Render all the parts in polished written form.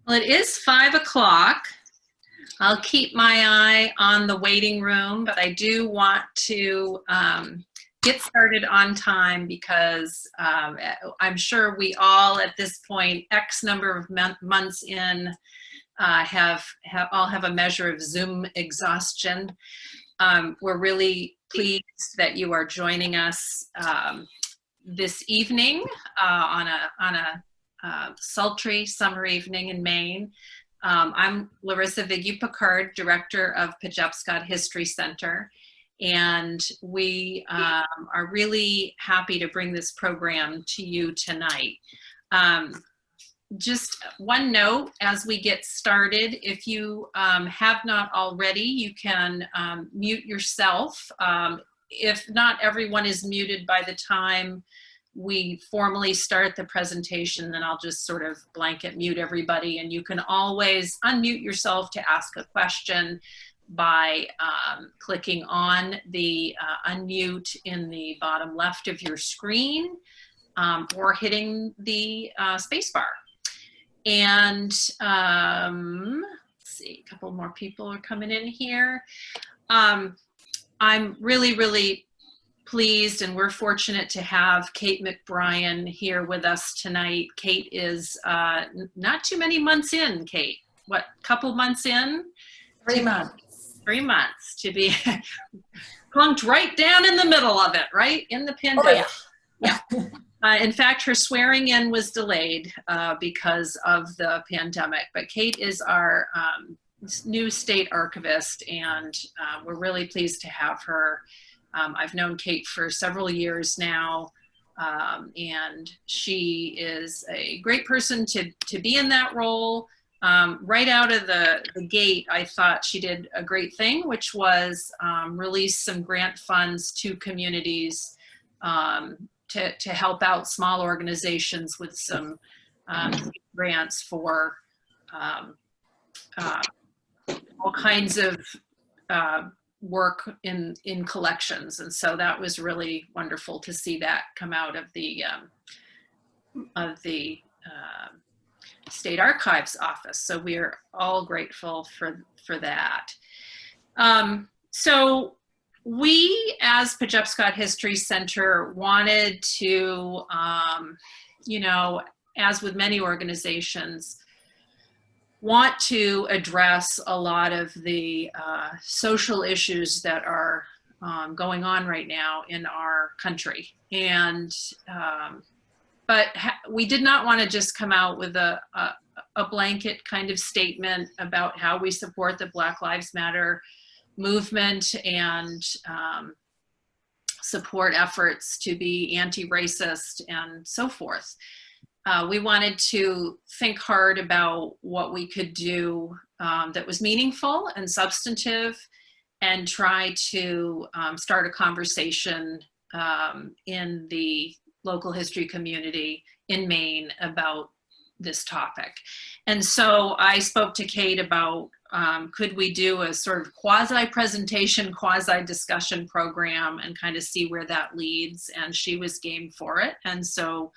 Well, it is 5 o'clock. I'll keep my eye on the waiting room, but I do want to get started on time because I'm sure we all at this point, X number of months in, all have a measure of Zoom exhaustion. We're really pleased that you are joining us this evening on a sultry summer evening in Maine. I'm Larissa Vigu-Picard, Director of Penobscot History Center, and we are really happy to bring this program to you tonight. Just one note as we get started, if you have not already, you can mute yourself. If not everyone is muted by the time we formally start the presentation, then I'll just sort of blanket mute everybody, and you can always unmute yourself to ask a question by clicking on the unmute in the bottom left of your screen or hitting the space bar. And let's see, a couple more people are coming in here. I'm really pleased, and we're fortunate to have Kate McBrien here with us tonight. Kate is not too many months in, Kate. What, couple months in? 3 months. 3 months to be plunked right down in the middle of it, right? In the pandemic. Oh, yeah. In fact, her swearing in was delayed because of the pandemic, but Kate is our new state archivist, and we're really pleased to have her. I've known Kate for several years now, and she is a great person to be in that role. Right out of the gate, I thought she did a great thing, which was release some grant funds to communities to help out small organizations with some grants for all kinds of work in collections. And so that was really wonderful to see that come out of the State Archives office. So we are all grateful for that. So we, as Penobscot History Center, wanted to, you know, as with many organizations, want to address a lot of the social issues that are going on right now in our country. And, but we did not want to just come out with a blanket kind of statement about how we support the Black Lives Matter movement and support efforts to be anti-racist and so forth. We wanted to think hard about what we could do that was meaningful and substantive, and try to start a conversation in the local history community in Maine about this topic. And so I spoke to Kate about could we do a sort of quasi-presentation, quasi-discussion program and kind of see where that leads, and she was game for it. And so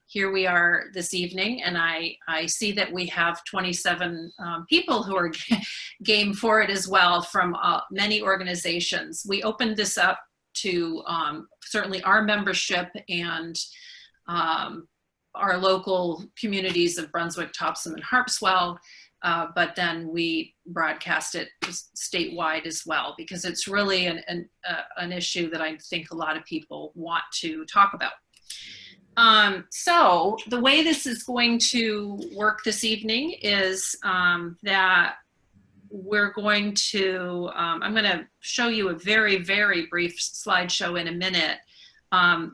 here we are this evening, and I see that we have 27 people who are game for it as well from many organizations. We opened this up to certainly our membership and our local communities of Brunswick, Topsham, and Harpswell, but then we broadcast it statewide as well, because it's really an issue that I think a lot of people want to talk about. So the way this is going to work this evening is that we're going to, I'm going to show you a very brief slideshow in a minute,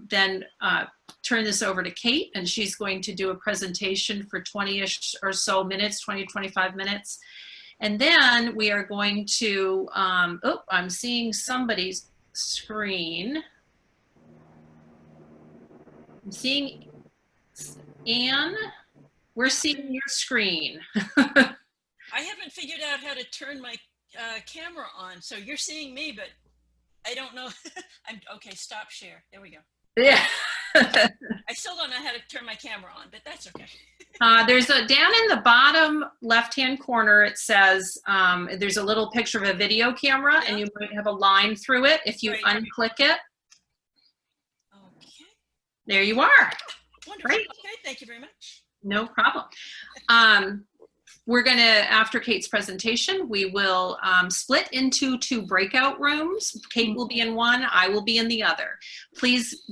then turn this over to Kate, and she's going to do a presentation for 20-ish or so minutes, 20, 25 minutes. And then we are going to, oh, I'm seeing somebody's screen. I'm seeing Anne, we're seeing your screen. I haven't figured out how to turn my camera on. So you're seeing me, but I don't know. I'm okay. Stop share. There we go. Yeah. I still don't know how to turn my camera on, but that's okay. There's a, down in the bottom left-hand corner, it says, there's a little picture of a video camera, Yeah. and you might have a line through it. If you Right. unclick it, Okay. there you are. Wonderful. Great. Okay, thank you very much. No problem. We're gonna, after Kate's presentation, we will split into 2 breakout rooms. Kate will be in one, I will be in the other. Please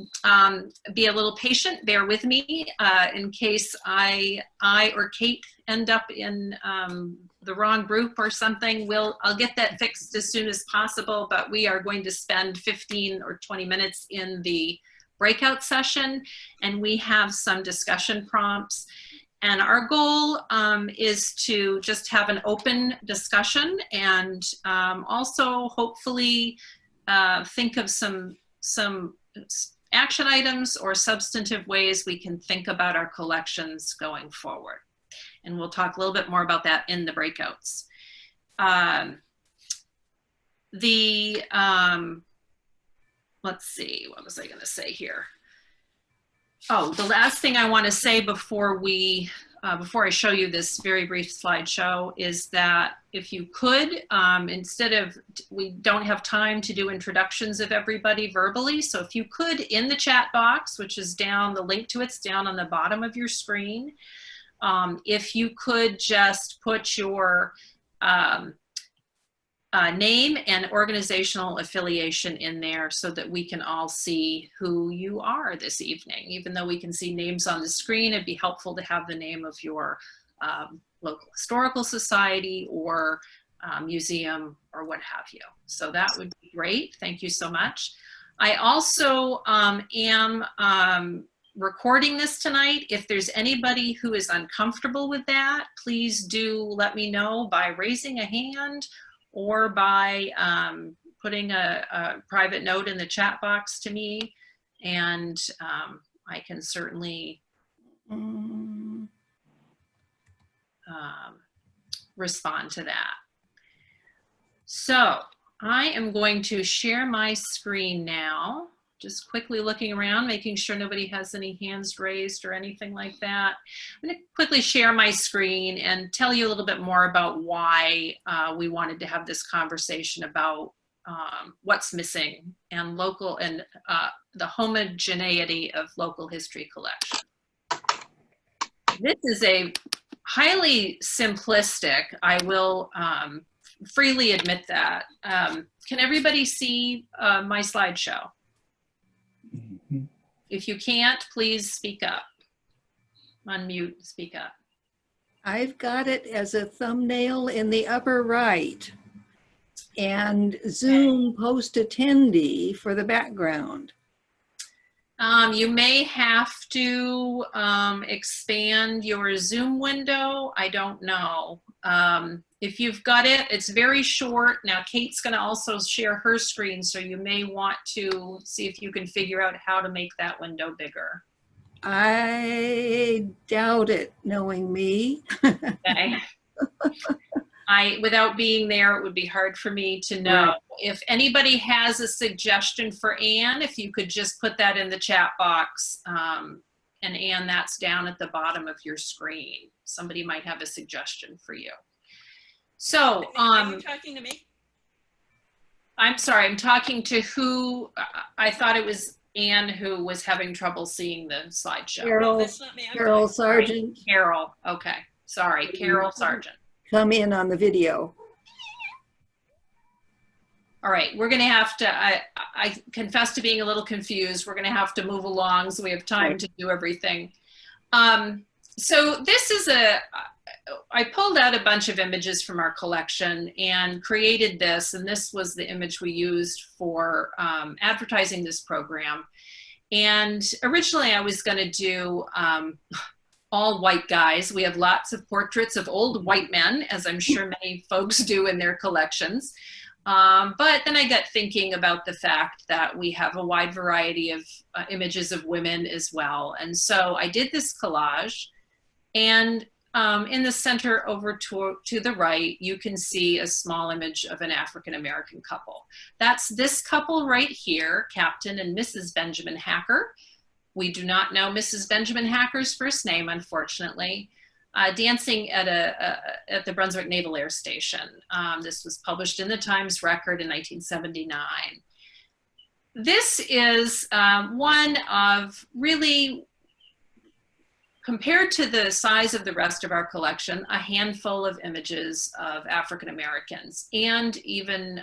be a little patient, bear with me in case I or Kate end up in the wrong group or something. I'll get that fixed as soon as possible, but we are going to spend 15 or 20 minutes in the breakout session, and we have some discussion prompts. And our goal is to just have an open discussion, and also hopefully think of some action items or substantive ways we can think about our collections going forward. And we'll talk a little bit more about that in the breakouts. Let's see, what was I going to say here? Oh, the last thing I want to say before I show you this very brief slideshow is that if you could, instead of, we don't have time to do introductions of everybody verbally, so if you could, in the chat box, which is down, the link to it's down on the bottom of your screen, if you could just put your name and organizational affiliation in there so that we can all see who you are this evening. Even though we can see names on the screen, it'd be helpful to have the name of your local historical society or museum or what have you. So that would be great. Thank you so much. I also am recording this tonight. If there's anybody who is uncomfortable with that, please do let me know by raising a hand or by putting a private note in the chat box to me, and I can certainly respond to that. So I am going to share my screen now, just quickly looking around, making sure nobody has any hands raised or anything like that. I'm going to quickly share my screen and tell you a little bit more about why we wanted to have this conversation about what's missing and local and the homogeneity of local history collection. This is a highly simplistic, I will freely admit that. Can everybody see my slideshow? If you can't, please speak up. Unmute, speak up. I've got it as a thumbnail in the upper right and Zoom post attendee for the background. You may have to expand your Zoom window. I don't know. If you've got it, it's very short. Now, Kate's going to also share her screen, so you may want to see if you can figure out how to make that window bigger. I doubt it, knowing me. Okay. Without being there, it would be hard for me to know. Right. If anybody has a suggestion for Anne, if you could just put that in the chat box. And Anne, that's down at the bottom of your screen. Somebody might have a suggestion for you. So, are you talking to me? I'm sorry, I'm talking to who, I thought it was Anne who was having trouble seeing the slideshow. Carol, that's not me. Carol Sargent. Carol, okay, sorry, Carol Sargent. Come in on the video. All right, we're gonna have to, I confess to being a little confused. We're gonna have to move along so we have time to do everything. So this is I pulled out a bunch of images from our collection and created this, and this was the image we used for advertising this program. And originally I was gonna do all white guys. We have lots of portraits of old white men, as I'm sure many folks do in their collections. But then I got thinking about the fact that we have a wide variety of images of women as well. And so I did this collage, and in the center over to the right, you can see a small image of an African-American couple. That's this couple right here, Captain and Mrs. Benjamin Hacker. We do not know Mrs. Benjamin Hacker's first name, unfortunately. Dancing at the Brunswick Naval Air Station. This was published in the Times Record in 1979. This is one of really, compared to the size of the rest of our collection, a handful of images of African Americans and even,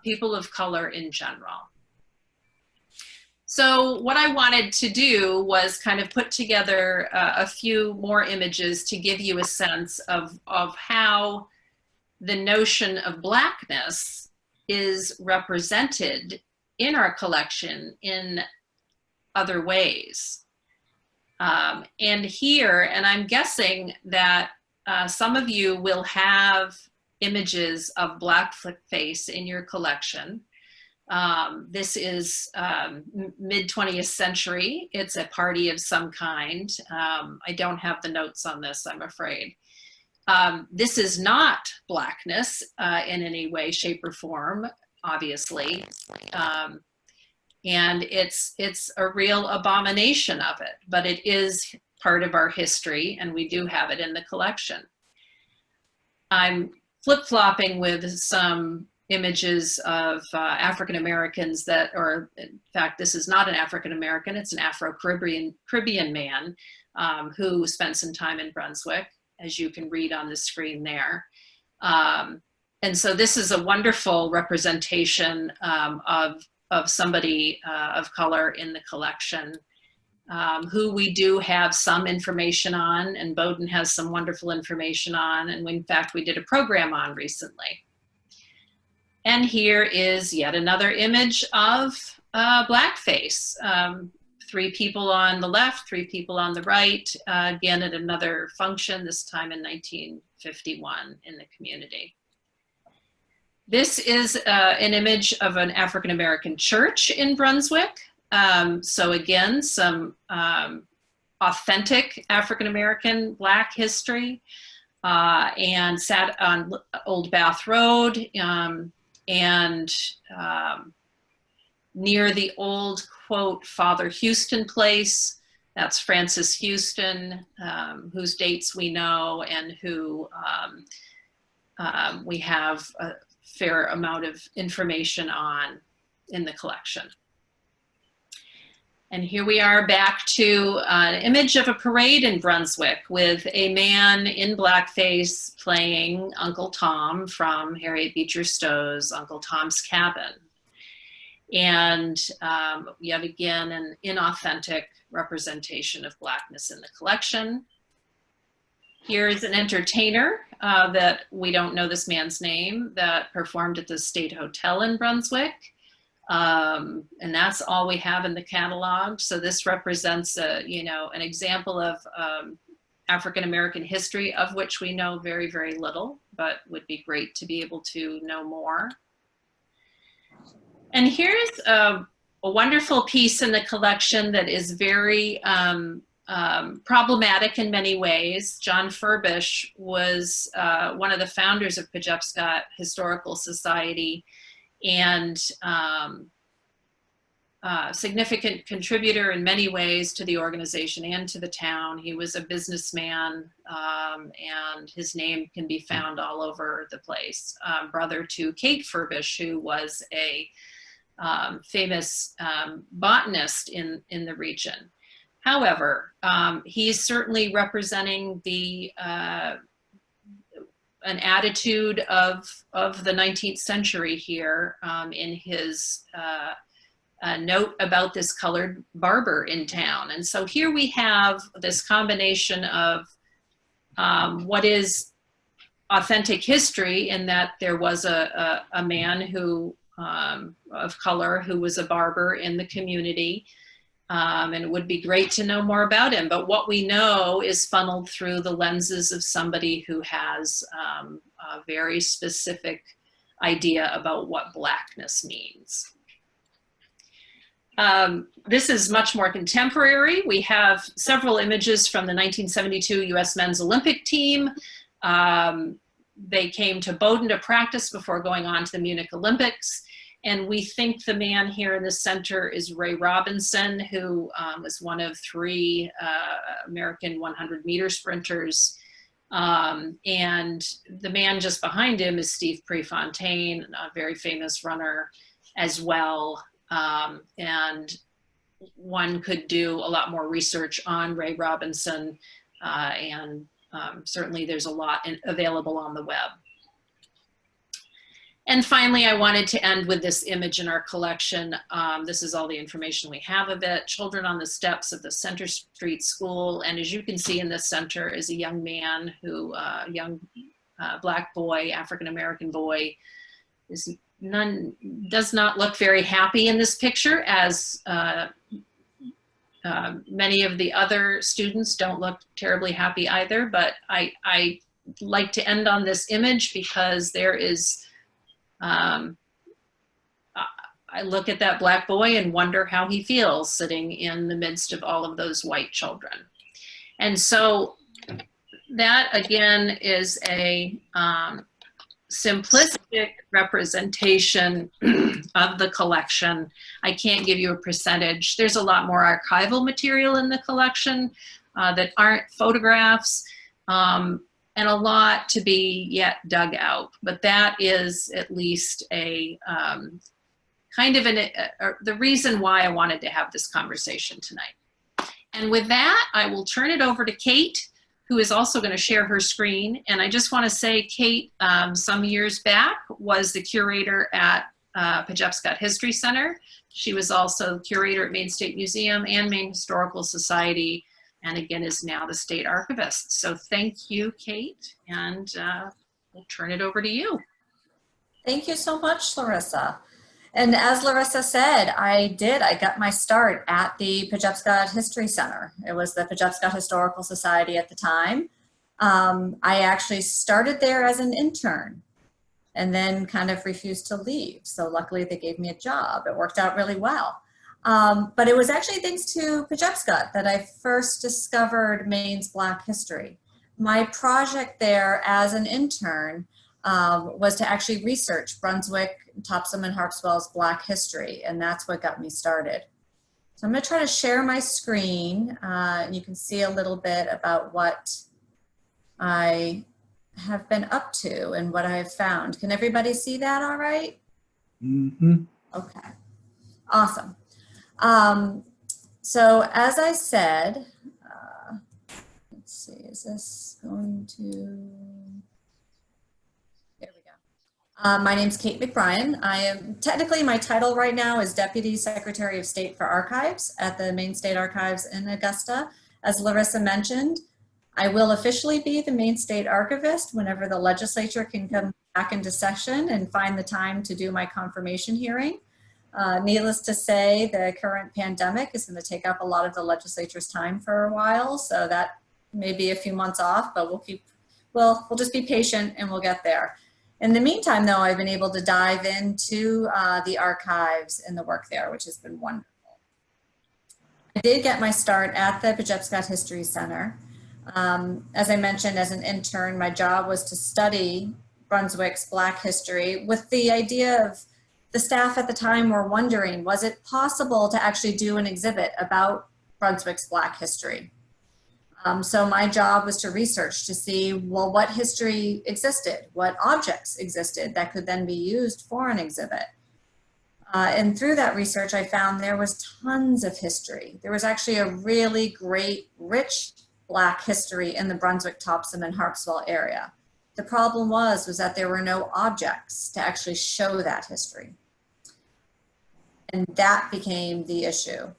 people of color in general. So what I wanted to do was kind of put together a few more images to give you a sense of how the notion of Blackness is represented in our collection in other ways. And here, and I'm guessing that some of you will have images of blackface in your collection. This is mid-20th century. It's a party of some kind. I don't have the notes on this, I'm afraid. This is not Blackness in any way, shape, or form, obviously. And it's a real abomination of it, but it is part of our history, and we do have it in the collection. I'm flip-flopping with some images of African Americans that, or in fact, this is not an African American, it's an Afro-Caribbean man who spent some time in Brunswick, as you can read on the screen there. And so this is a wonderful representation of somebody of color in the collection, who we do have some information on, and Bowdoin has some wonderful information on, and in fact, we did a program on recently. And here is yet another image of blackface. 3 people on the left, 3 people on the right, again at another function, this time in 1951 in the community. This is an image of an African-American church in Brunswick. So again, some authentic African-American Black history, and sat on Old Bath Road, and near the old, quote, Father Houston place. That's Francis Houston, whose dates we know and who we have a fair amount of information on in the collection. And here we are back to an image of a parade in Brunswick with a man in blackface playing Uncle Tom from Harriet Beecher Stowe's Uncle Tom's Cabin. And yet again, an inauthentic representation of Blackness in the collection. Here's an entertainer that we don't know this man's name, that performed at the State Hotel in Brunswick. And that's all we have in the catalog. So this represents an example of African-American history, of which we know very, very little, but would be great to be able to know more. And here's a wonderful piece in the collection that is very problematic in many ways. John Furbish was one of the founders of Pejepscot Historical Society, and significant contributor in many ways to the organization and to the town. He was a businessman, and his name can be found all over the place. Brother to Kate Furbish, who was a famous botanist in the region. However, he's certainly representing an attitude of the 19th century here in his note about this colored barber in town. And so here we have this combination of what is authentic history, in that there was a man who of color who was a barber in the community. And it would be great to know more about him. But what we know is funneled through the lenses of somebody who has a very specific idea about what Blackness means. This is much more contemporary. We have several images from the 1972 U.S. Men's Olympic team. They came to Bowdoin to practice before going on to the Munich Olympics. And we think the man here in the center is Ray Robinson, who was one of 3 American 100-meter sprinters. And the man just behind him is Steve Prefontaine, a very famous runner as well. And one could do a lot more research on Ray Robinson, and certainly there's a lot available on the web. And finally, I wanted to end with this image in our collection. This is all the information we have of it. Children on the steps of the Center Street School. And as you can see in the center is a young man who, young Black boy, African-American boy, does not look very happy in this picture, as many of the other students don't look terribly happy either. But I like to end on this image because there is, I look at that Black boy and wonder how he feels sitting in the midst of all of those white children. And so that again is a simplistic representation of the collection. I can't give you a percentage. There's a lot more archival material in the collection that aren't photographs. And a lot to be yet dug out, but that is at least a kind of the reason why I wanted to have this conversation tonight. And with that, I will turn it over to Kate, who is also going to share her screen. And I just want to say, Kate, some years back was the curator at Pejepscot History Center. She was also curator at Maine State Museum and Maine Historical Society, and again is now the state archivist. So thank you, Kate, and we'll turn it over to you. Thank you so much, Larissa. And as Larissa said, I got my start at the Pejepscot History Center. It was the Pejepscot Historical Society at the time. I actually started there as an intern and then kind of refused to leave. So luckily they gave me a job. It worked out really well. But it was actually thanks to Pejepscot that I first discovered Maine's Black history. My project there as an intern was to actually research Brunswick, Topsham, and Harpswell's Black history, and that's what got me started. So I'm going to try to share my screen, and you can see a little bit about what I have been up to and what I have found. Can everybody see that all right? Mm-hmm. Okay, awesome. So as I said, let's see, is this going to, there we go. My name's Kate McBrien. I am, technically my title right now is Deputy Secretary of State for Archives at the Maine State Archives in Augusta. As Larissa mentioned, I will officially be the Maine State Archivist whenever the legislature can come back into session and find the time to do my confirmation hearing. Needless to say, the current pandemic is going to take up a lot of the legislature's time for a while, so that may be a few months off, but we'll just be patient and we'll get there. In the meantime, though, I've been able to dive into the archives and the work there, which has been wonderful. I did get my start at the Pejepscot History Center. As I mentioned, as an intern, my job was to study Brunswick's Black history with the idea of the staff at the time were wondering, was it possible to actually do an exhibit about Brunswick's Black history? So my job was to research to see, well, what history existed, what objects existed that could then be used for an exhibit. And through that research, I found there was tons of history. There was actually a really great, rich Black history in the Brunswick, Topsham, and Harpswell area. The problem was that there were no objects to actually show that history. And that became the issue.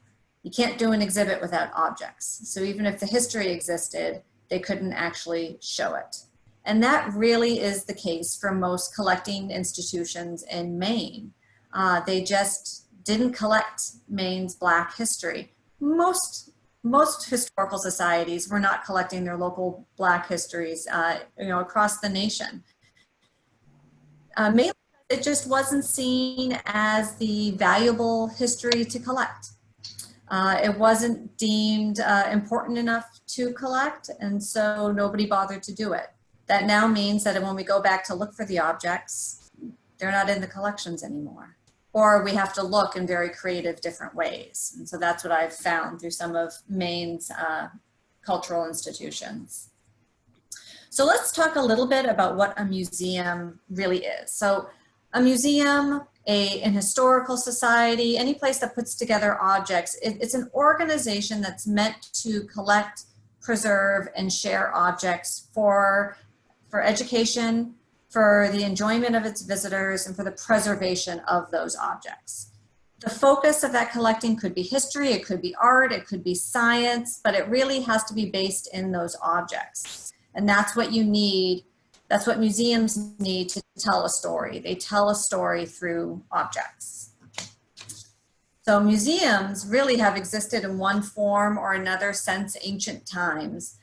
You can't do an exhibit without objects. So even if the history existed, they couldn't actually show it. And that really is the case for most collecting institutions in Maine. They just didn't collect Maine's Black history. Most historical societies were not collecting their local Black histories, across the nation. Mainly, it just wasn't seen as the valuable history to collect. It wasn't deemed important enough to collect, and so nobody bothered to do it. That now means that when we go back to look for the objects, they're not in the collections anymore. or we have to look in very creative different ways. And so that's what I've found through some of Maine's cultural institutions. So let's talk a little bit about what a museum really is. So a museum, an historical society, any place that puts together objects, it's an organization that's meant to collect, preserve, and share objects for education, for the enjoyment of its visitors, and for the preservation of those objects. The focus of that collecting could be history, it could be art, it could be science, but it really has to be based in those objects. And that's what you need, that's what museums need to tell a story. They tell a story through objects. So museums really have existed in one form or another since ancient times.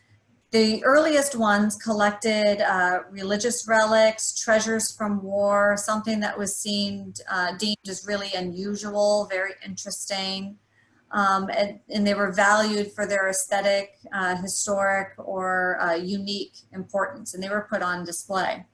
The earliest ones collected religious relics, treasures from war, something that was deemed as really unusual, very interesting. And they were valued for their aesthetic, historic, or unique importance, and they were put on display.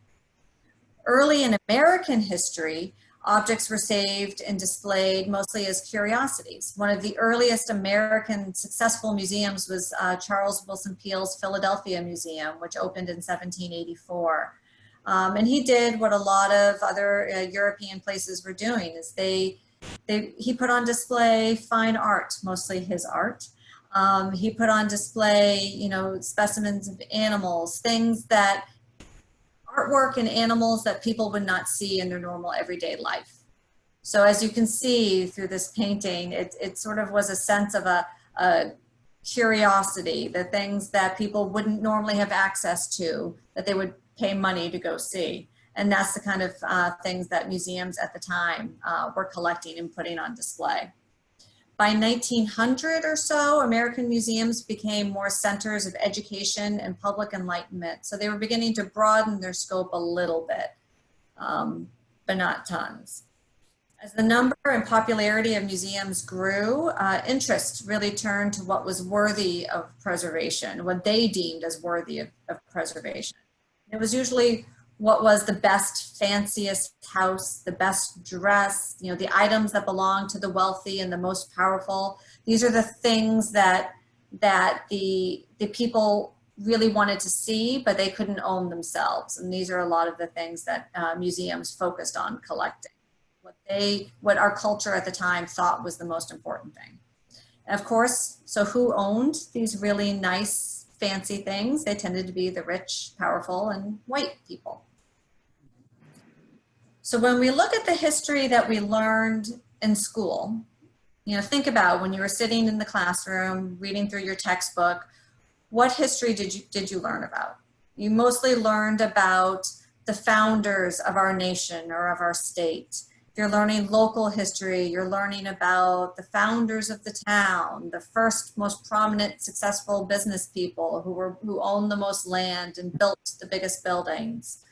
Early in American history, objects were saved and displayed mostly as curiosities. One of the earliest American successful museums was Charles Wilson Peale's Philadelphia Museum, which opened in 1784. And he did what a lot of other European places were doing, is he put on display fine art, mostly his art. He put on display, you know, specimens of animals, things that artwork and animals that people would not see in their normal everyday life. So as you can see through this painting, it sort of was a sense of a curiosity, the things that people wouldn't normally have access to, that they would pay money to go see. And that's the kind of things that museums at the time were collecting and putting on display. By 1900 or so, American museums became more centers of education and public enlightenment. So they were beginning to broaden their scope a little bit, but not tons. As the number and popularity of museums grew, interest really turned to what was worthy of preservation, what they deemed as worthy of preservation. It was usually what was the best, fanciest house, the best dress, you know, the items that belonged to the wealthy and the most powerful. These are the things that the people really wanted to see, but they couldn't own themselves. And these are a lot of the things that museums focused on collecting, what our culture at the time thought was the most important thing. And of course, so who owned these really nice, fancy things? They tended to be the rich, powerful, and white people. So when we look at the history that we learned in school, you know, think about when you were sitting in the classroom, reading through your textbook, what history did you learn about? You mostly learned about the founders of our nation or of our state. If you're learning local history, you're learning about the founders of the town, the first most prominent successful business people who owned the most land and built the biggest buildings.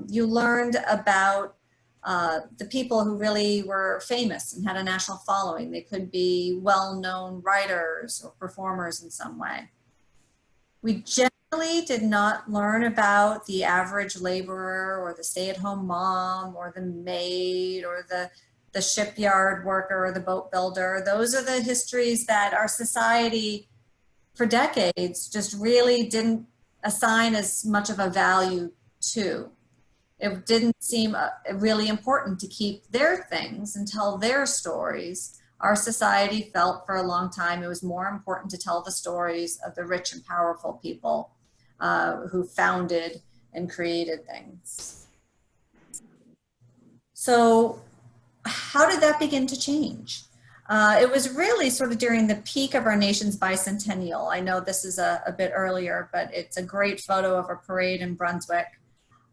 You learned about the people who really were famous and had a national following. They could be well-known writers or performers in some way. We generally did not learn about the average laborer or the stay-at-home mom or the maid or the shipyard worker or the boat builder. Those are the histories that our society for decades just really didn't assign as much of a value to. It didn't seem really important to keep their things and tell their stories. Our society felt for a long time it was more important to tell the stories of the rich and powerful people who founded and created things. So how did that begin to change? It was really sort of during the peak of our nation's bicentennial. I know this is a bit earlier, but it's a great photo of a parade in Brunswick.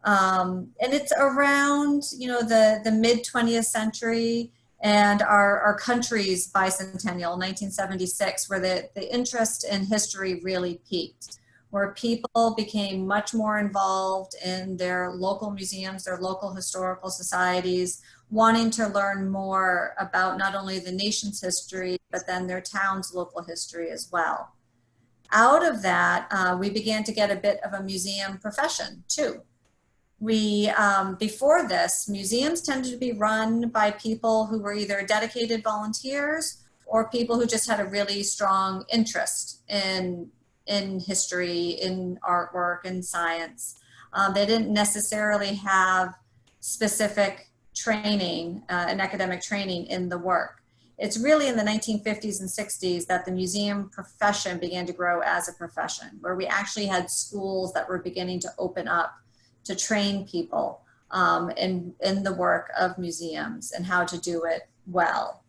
And it's around, you know, the mid 20th century and our country's bicentennial, 1976, where the interest in history really peaked, where people became much more involved in their local museums, their local historical societies, wanting to learn more about not only the nation's history, but then their town's local history as well. Out of that, we began to get a bit of a museum profession too. Before this, museums tended to be run by people who were either dedicated volunteers or people who just had a really strong interest in history, in artwork, in science. They didn't necessarily have specific training and academic training in the work. It's really in the 1950s and 60s that the museum profession began to grow as a profession, where we actually had schools that were beginning to open up to train people in the work of museums and how to do it well.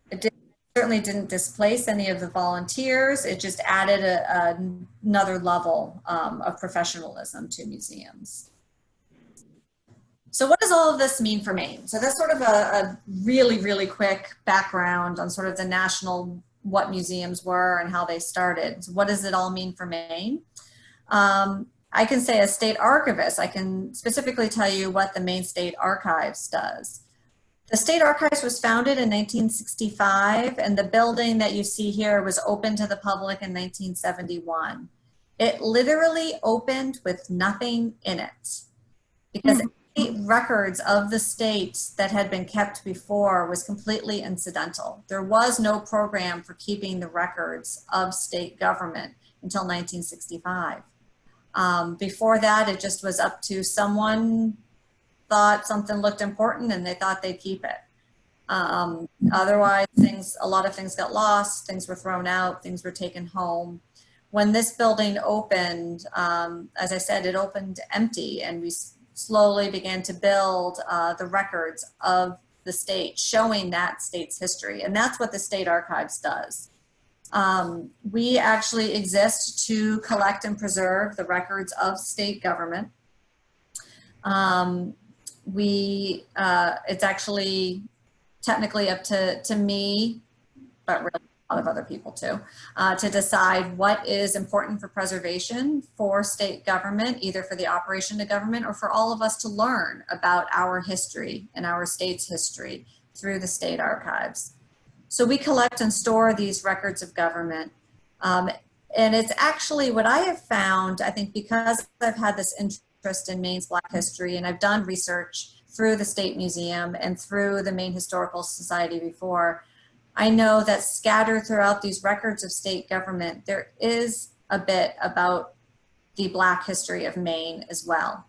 It certainly didn't displace any of the volunteers. It just added another level of professionalism to museums. So what does all of this mean for Maine? So that's sort of a really, really quick background on sort of the national, what museums were and how they started. So what does it all mean for Maine? I can say as state archivist, I can specifically tell you what the Maine State Archives does. The State Archives was founded in 1965, and the building that you see here was opened to the public in 1971. It literally opened with nothing in it, because any records of the state that had been kept before was completely incidental. There was no program for keeping the records of state government until 1965. Before that, it just was up to someone thought something looked important and they thought they'd keep it. Otherwise, a lot of things got lost, things were thrown out, things were taken home. When this building opened, as I said, it opened empty, and we slowly began to build the records of the state, showing that state's history. And that's what the State Archives does. We actually exist to collect and preserve the records of state government. It's actually technically up to me, but really a lot of other people too, to decide what is important for preservation for state government, either for the operation of government or for all of us to learn about our history and our state's history through the State Archives. So we collect and store these records of government. And it's actually what I have found, I think, because I've had this interest in Maine's Black history, and I've done research through the State Museum and through the Maine Historical Society before, I know that scattered throughout these records of state government, there is a bit about the Black history of Maine as well.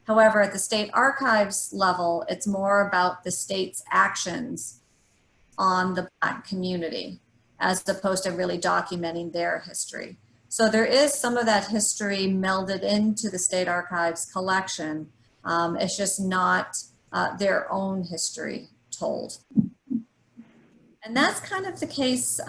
However, at the State Archives level, it's more about the state's actions on the Black community, as opposed to really documenting their history. So there is some of that history melded into the State Archives collection. It's just not their own history told. And that's kind of the case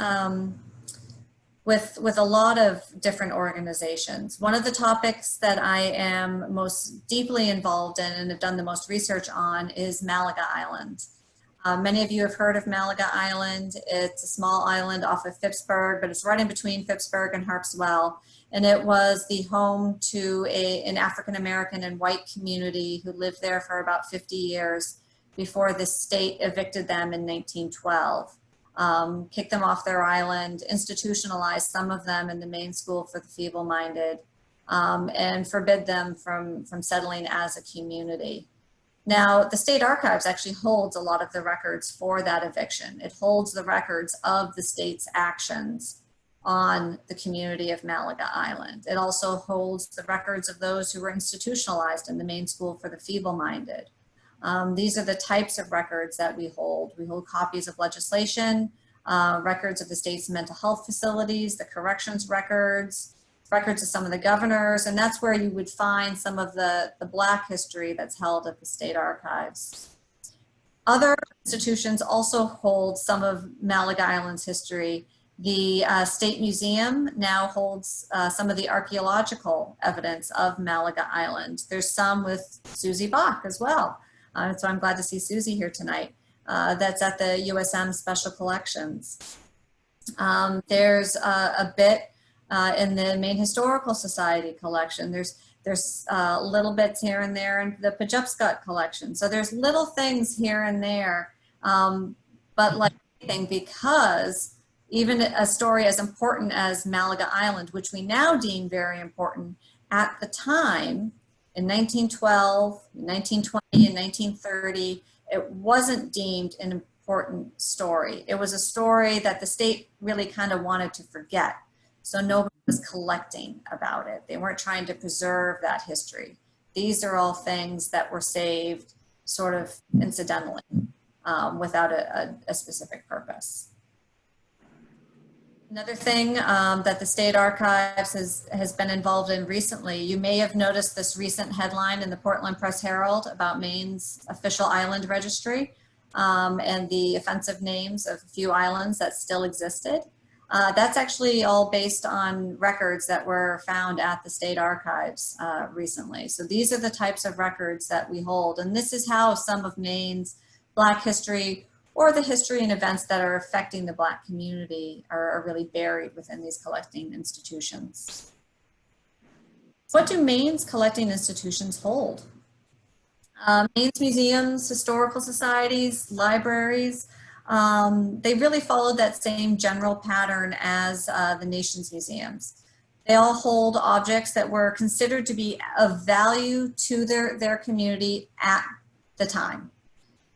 with a lot of different organizations. One of the topics that I am most deeply involved in and have done the most research on is Malaga Island. Many of you have heard of Malaga Island. It's a small island off of Phippsburg, but it's right in between Phippsburg and Harpswell. And it was the home to an African-American and white community who lived there for about 50 years before the state evicted them in 1912. Kicked them off their island, institutionalized some of them in the Maine School for the Feeble-Minded, and forbid them from settling as a community. Now, the State Archives actually holds a lot of the records for that eviction. It holds the records of the state's actions on the community of Malaga Island. It also holds the records of those who were institutionalized in the Maine School for the Feeble-Minded. These are the types of records that we hold. We hold copies of legislation, records of the state's mental health facilities, the corrections records, records of some of the governors, and that's where you would find some of the Black history that's held at the State Archives. Other institutions also hold some of Malaga Island's history. The State Museum now holds some of the archaeological evidence of Malaga Island. There's some with Susie Bach as well. So I'm glad to see Susie here tonight. That's at the USM Special Collections. There's a bit in the Maine Historical Society collection. There's little bits here and there in the Pajupscot collection. So there's little things here and there, but like anything, because even a story as important as Malaga Island, which we now deem very important, at the time, in 1912, 1920, and 1930, it wasn't deemed an important story. It was a story that the state really kind of wanted to forget. So nobody was collecting about it. They weren't trying to preserve that history. These are all things that were saved sort of incidentally, without a specific purpose. Another thing that the State Archives has been involved in recently, you may have noticed this recent headline in the Portland Press Herald about Maine's official island registry and the offensive names of a few islands that still existed. That's actually all based on records that were found at the State Archives recently. So these are the types of records that we hold, and this is how some of Maine's Black history or the history and events that are affecting the Black community are really buried within these collecting institutions. What do Maine's collecting institutions hold? Maine's museums, historical societies, libraries, they really followed that same general pattern as the nation's museums. They all hold objects that were considered to be of value to their community at the time.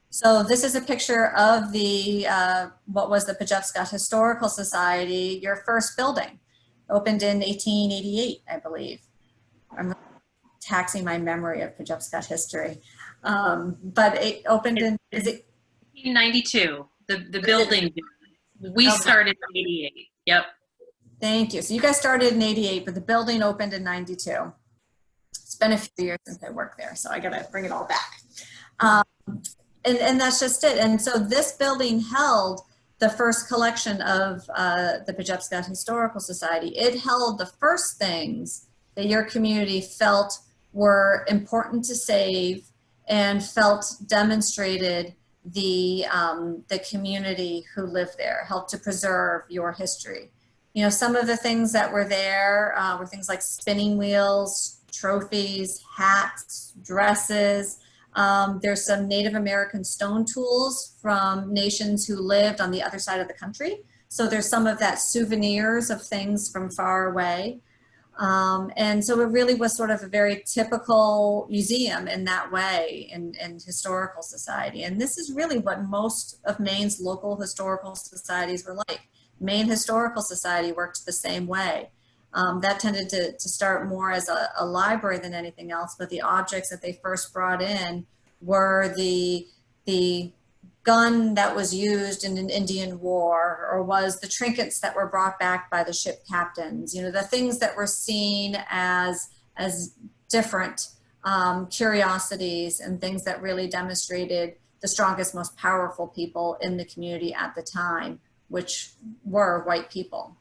So this is a picture of the what was the Pejepscot Historical Society, your first building, opened in 1888, I believe. I'm taxing my memory of Pejepscot history, but it opened in, is it? 1892, the building. We started in 88, yep. Thank you. So you guys started in 88, but the building opened in 92. It's been a few years since I worked there, so I gotta bring it all back. And that's just it. And so this building held the first collection of the Pejepscot Historical Society. It held the first things that your community felt were important to save and felt demonstrated the community who lived there, helped to preserve your history. You know, some of the things that were there were things like spinning wheels, trophies, hats, dresses. There's some Native American stone tools from nations who lived on the other side of the country. So there's some of that souvenirs of things from far away. And so it really was sort of a very typical museum in that way in historical society. And this is really what most of Maine's local historical societies were like. Maine Historical Society worked the same way. That tended to start more as a library than anything else, but the objects that they first brought in were the gun that was used in an Indian war, or was the trinkets that were brought back by the ship captains, you know, the things that were seen as different curiosities and things that really demonstrated the strongest, most powerful people in the community at the time, which were white people.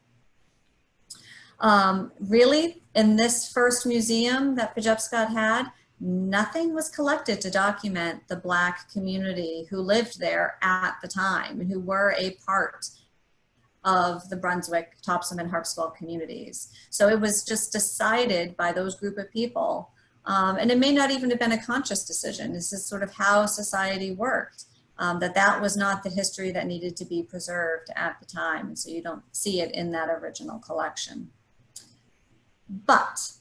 Really, in this first museum that Pejepscot had, nothing was collected to document the Black community who lived there at the time and who were a part of the Brunswick, Topsom, and Harpswell communities. So it was just decided by those group of people, and it may not even have been a conscious decision. This is sort of how society worked, that was not the history that needed to be preserved at the time. And so you don't see it in that original collection. But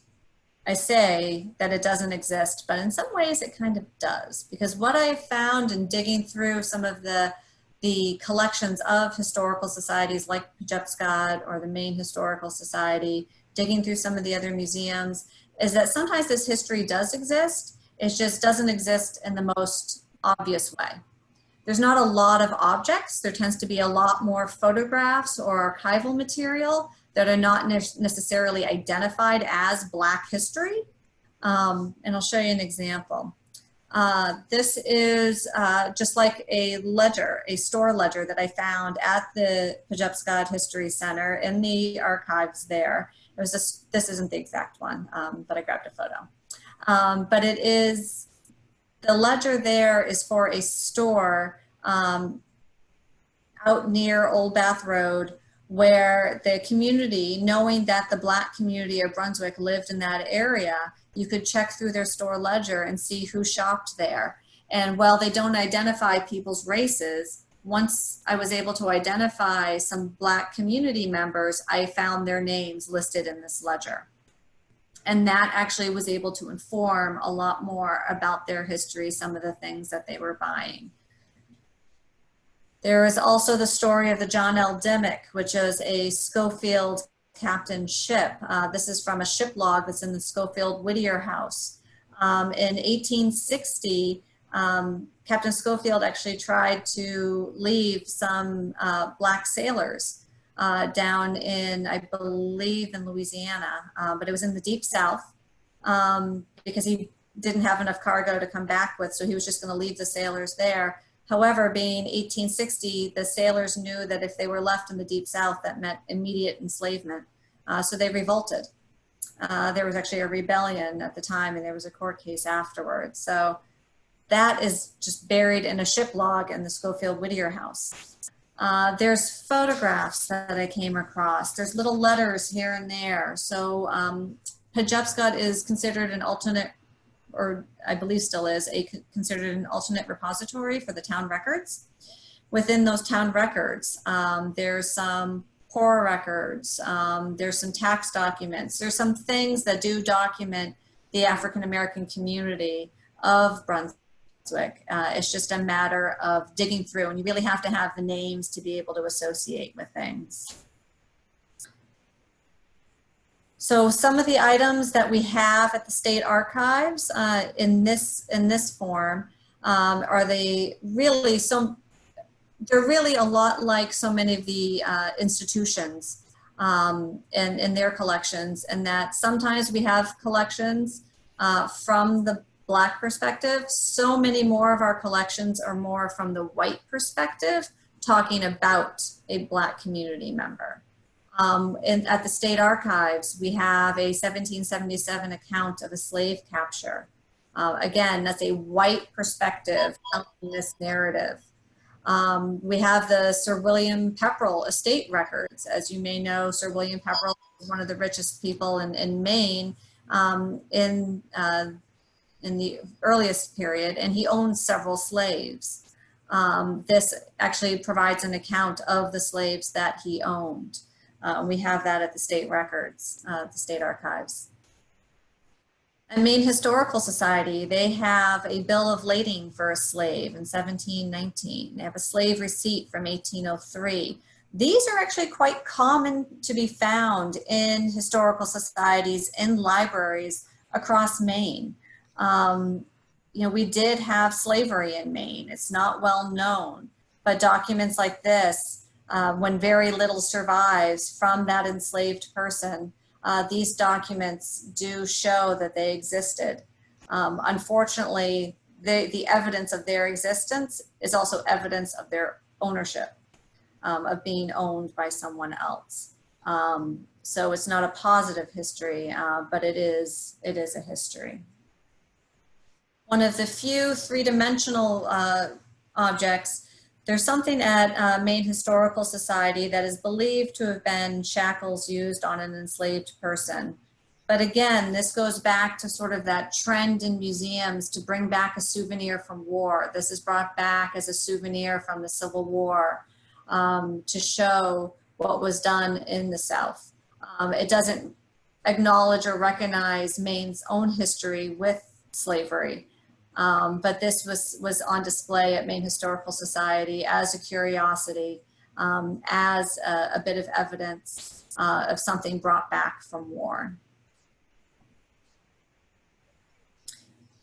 I say that it doesn't exist, but in some ways it kind of does, because what I found in digging through some of the collections of historical societies like Pejepscot or the Maine Historical Society, digging through some of the other museums, is that sometimes this history does exist. It just doesn't exist in the most obvious way. There's not a lot of objects. There tends to be a lot more photographs or archival material that are not necessarily identified as Black history. And I'll show you an example. This is just like a ledger, a store ledger that I found at the Pejepscot History Center in the archives there. It was this isn't the exact one, but I grabbed a photo. But it is, the ledger there is for a store out near Old Bath Road, where the community, knowing that the Black community of Brunswick lived in that area, you could check through their store ledger and see who shopped there. And while they don't identify people's races, once I was able to identify some Black community members, I found their names listed in this ledger. And that actually was able to inform a lot more about their history, some of the things that they were buying. There is also the story of the John L. Dimmick, which is a Schofield captain ship. This is from a ship log that's in the Schofield Whittier House. In 1860, Captain Schofield actually tried to leave some black sailors down in, I believe, in Louisiana, but it was in the deep South because he didn't have enough cargo to come back with, so he was just going to leave the sailors there. However, being 1860, the sailors knew that if they were left in the deep South, that meant immediate enslavement. So they revolted. There was actually a rebellion at the time, and there was a court case afterwards. So that is just buried in a ship log in the Schofield Whittier House. There's photographs that I came across. There's little letters here and there. So Penobscot is considered an alternate, or I believe still is, considered an alternate repository for the town records. Within those town records, there's some poor records, there's some tax documents, there's some things that do document the African-American community of Brunswick. It's just a matter of digging through, and you really have to have the names to be able to associate with things. So some of the items that we have at the State Archives in this form they're really a lot like so many of the institutions in their collections, and that sometimes we have collections from the Black perspective. So many more of our collections are more from the white perspective, talking about a Black community member. At the State Archives, we have a 1777 account of a slave capture. Again, that's a white perspective telling this narrative. We have the Sir William Pepperell estate records. As you may know, Sir William Pepperell is one of the richest people in Maine in the earliest period, and he owned several slaves. This actually provides an account of the slaves that he owned. We have that at the state records, the State Archives. And Maine Historical Society, they have a bill of lading for a slave in 1719. They have a slave receipt from 1803. These are actually quite common to be found in historical societies, in libraries across Maine. You know, we did have slavery in Maine. It's not well known, but documents like this, when very little survives from that enslaved person, these documents do show that they existed. Unfortunately, the evidence of their existence is also evidence of their ownership, of being owned by someone else. So it's not a positive history, but it is a history. One of the few three-dimensional objects, there's something at Maine Historical Society that is believed to have been shackles used on an enslaved person. But again, this goes back to sort of that trend in museums to bring back a souvenir from war. This is brought back as a souvenir from the Civil War to show what was done in the South. It doesn't acknowledge or recognize Maine's own history with slavery. But this was on display at Maine Historical Society as a curiosity, as a bit of evidence of something brought back from war.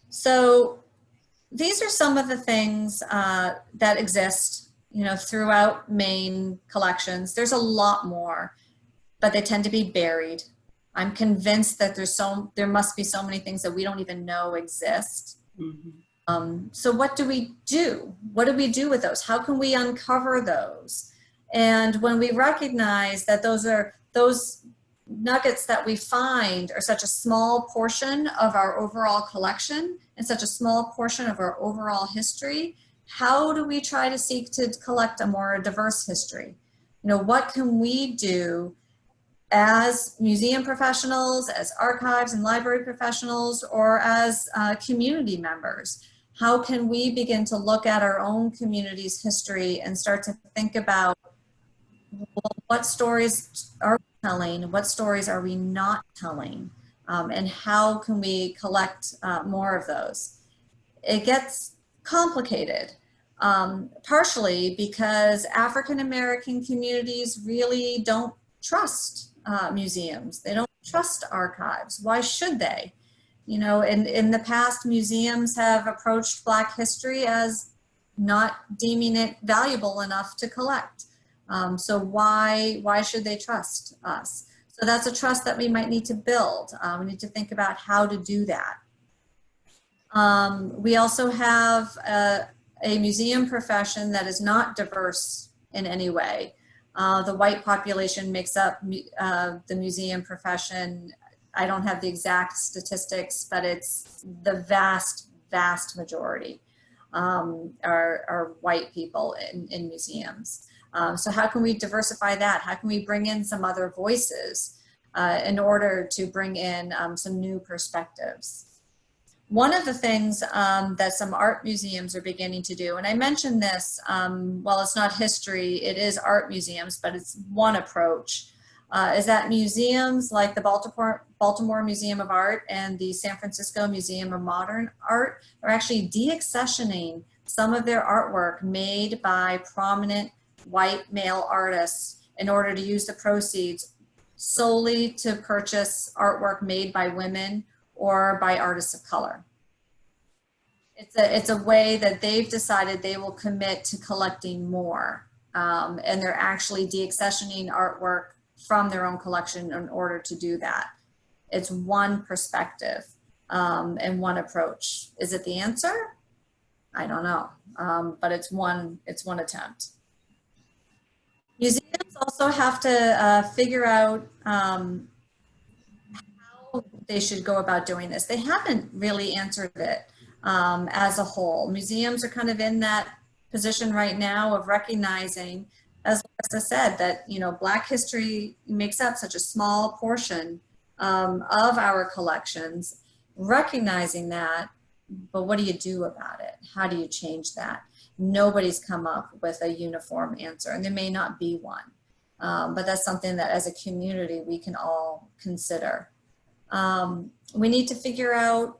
So these are some of the things that exist, you know, throughout Maine collections. There's a lot more, but they tend to be buried. I'm convinced that there must be so many things that we don't even know exist. Mm-hmm. So what do we do? What do we do with those? How can we uncover those? And when we recognize that those nuggets that we find are such a small portion of our overall collection and such a small portion of our overall history, how do we try to seek to collect a more diverse history? You know, what can we do as museum professionals, as archives and library professionals, or as community members? How can we begin to look at our own community's history and start to think about, well, what stories are we telling? What stories are we not telling? and how can we collect more of those. It gets complicated, partially because African American communities really don't trust museums. They don't trust archives. Why should they? You know, in the past, museums have approached Black history as not deeming it valuable enough to collect. So why should they trust us? So that's a trust that we might need to build. We need to think about how to do that. We also have a museum profession that is not diverse in any way. The white population makes up the museum profession. I don't have the exact statistics, but it's the vast, vast majority are white people in museums. So how can we diversify that? How can we bring in some other voices in order to bring in some new perspectives? One of the things that some art museums are beginning to do, and I mentioned this, while it's not history, it is art museums, but it's one approach, is that museums like the Baltimore Museum of Art and the San Francisco Museum of Modern Art are actually deaccessioning some of their artwork made by prominent white male artists in order to use the proceeds solely to purchase artwork made by women or by artists of color. It's a way that they've decided they will commit to collecting more, and they're actually deaccessioning artwork from their own collection in order to do that. It's one perspective and one approach. Is it the answer? I don't know, but it's one attempt. Museums also have to figure out how they should go about doing this. They haven't really answered it as a whole. Museums are kind of in that position right now of recognizing, as I said, that, you know, Black history makes up such a small portion of our collections, recognizing that, but what do you do about it? How do you change that? Nobody's come up with a uniform answer, and there may not be one, but that's something that as a community we can all consider. We need to figure out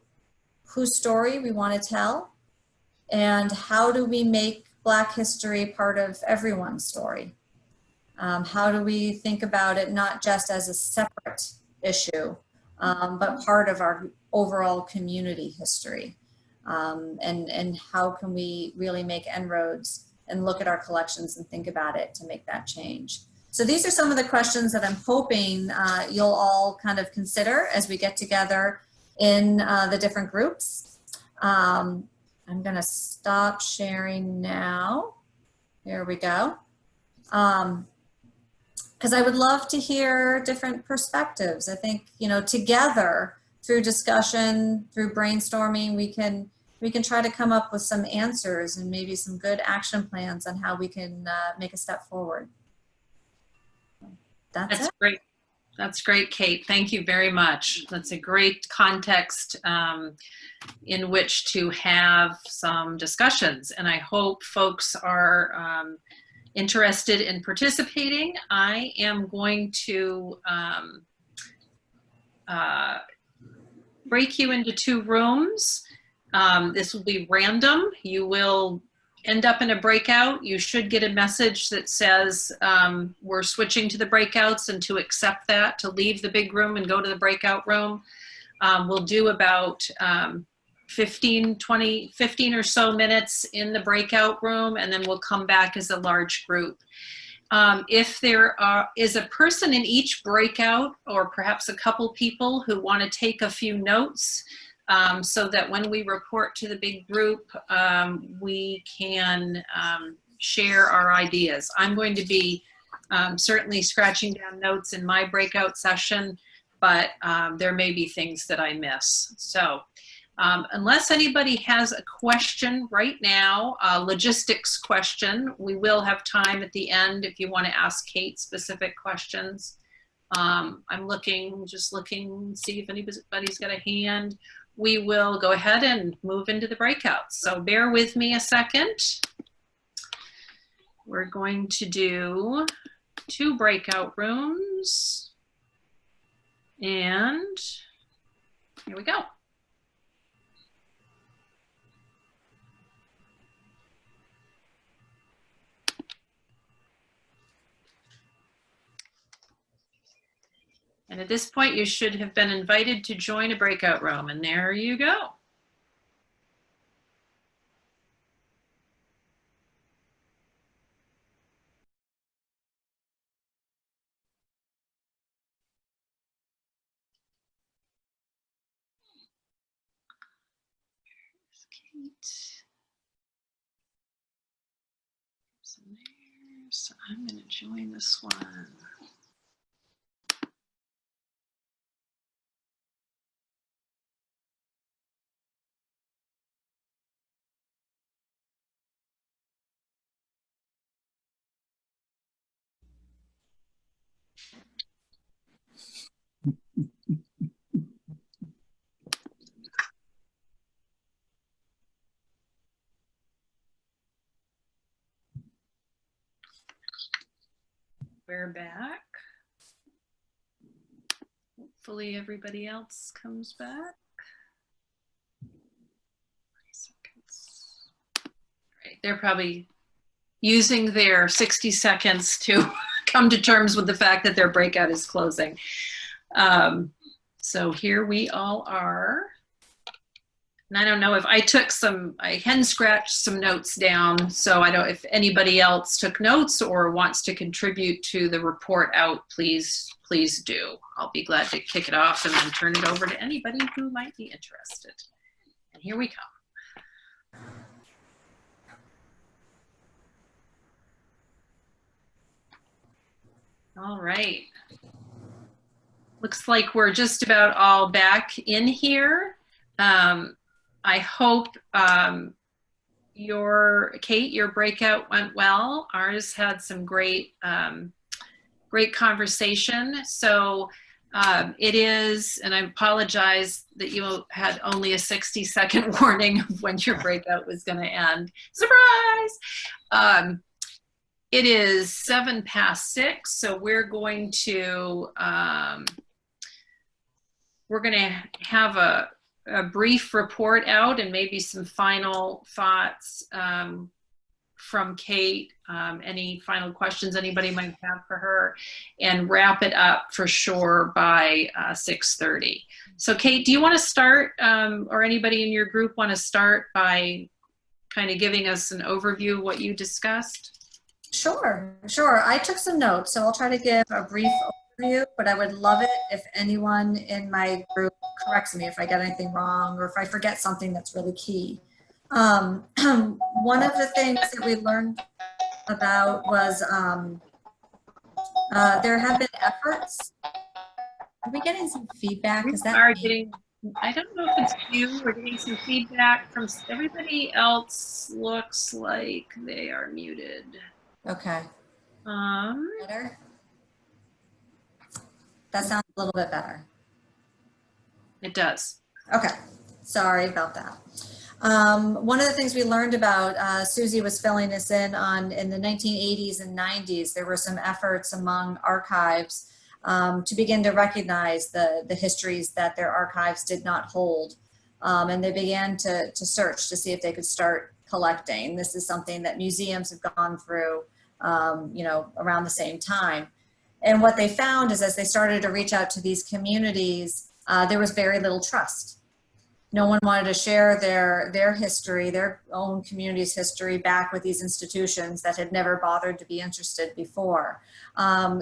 whose story we want to tell, and how do we make Black history part of everyone's story? How do we think about it not just as a separate issue, but part of our overall community history? And how can we really make inroads and look at our collections and think about it to make that change? So these are some of the questions that I'm hoping you'll all kind of consider as we get together in the different groups. I'm going to stop sharing now. Here we go. Because I would love to hear different perspectives. I think, you know, together through discussion, through brainstorming, we can try to come up with some answers and maybe some good action plans on how we can make a step forward. That's it. Great. That's great, Kate. Thank you very much. That's a great context in which to have some discussions. And I hope folks are interested in participating. I am going to break you into 2 rooms. This will be random. You will end up in a breakout. You should get a message that says we're switching to the breakouts, and to accept that, to leave the big room and go to the breakout room. We'll do about 15 or so minutes in the breakout room, and then we'll come back as a large group. If there is a person in each breakout, or perhaps a couple people who want to take a few notes, so that when we report to the big group, we can share our ideas. I'm going to be certainly scratching down notes in my breakout session, but there may be things that I miss. So unless anybody has a question right now, a logistics question, we will have time at the end if you want to ask Kate specific questions. I'm just looking, see if anybody's got a hand. We will go ahead and move into the breakouts. So bear with me a second. We're going to do 2 breakout rooms. And Here we go. And at this point, you should have been invited to join a breakout room, and there you go. So I'm going to join this one. We're back. Hopefully everybody else comes back. 30 seconds. Right. They're probably using their 60 seconds to come to terms with the fact that their breakout is closing. So here we all are. And I don't know if I took some, I hand scratched some notes down. So I don't, if anybody else took notes or wants to contribute to the report out, please do. I'll be glad to kick it off and then turn it over to anybody who might be interested. And here we come. All right. Looks like we're just about all back in here. I hope Kate, your breakout went well. Ours had some great conversation. So it is, and I apologize that you had only a 60-second warning of when your breakout was going to end. Surprise! It is 6:07, so we're going to have a brief report out and maybe some final thoughts from Kate, any final questions anybody might have for her, and wrap it up for sure by 6:30. So Kate, do you want to start, or anybody in your group want to start by kind of giving us an overview of what you discussed? Sure. I took some notes, so I'll try to give a brief overview, but I would love it if anyone in my group corrects me if I get anything wrong or if I forget something that's really key. One of the things that we learned about was there have been efforts. Are we getting some feedback? Is that I don't know if it's you. We're getting some feedback from everybody else. Looks like they are muted. okay? Better? That sounds a little bit better. It does. Okay, sorry about that. One of the things we learned about, Susie was filling us in on, in the 1980s and 90s, there were some efforts among archives to begin to recognize the histories that their archives did not hold. And they began to search to see if they could start collecting. This is something that museums have gone through, you know, around the same time. And what they found is as they started to reach out to these communities, there was very little trust. No one wanted to share their history, their own community's history back with these institutions that had never bothered to be interested before.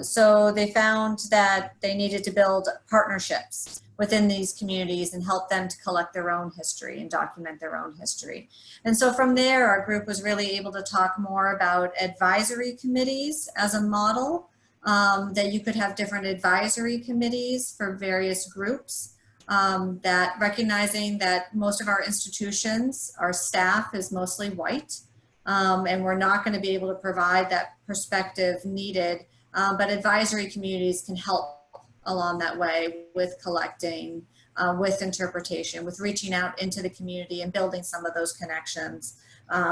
So they found that they needed to build partnerships within these communities and help them to collect their own history and document their own history. And so from there, our group was really able to talk more about advisory committees as a model, that you could have different advisory committees for various groups. That recognizing that most of our institutions, our staff is mostly white, and we're not going to be able to provide that perspective needed, but advisory communities can help along that way with collecting, with interpretation, with reaching out into the community and building some of those connections.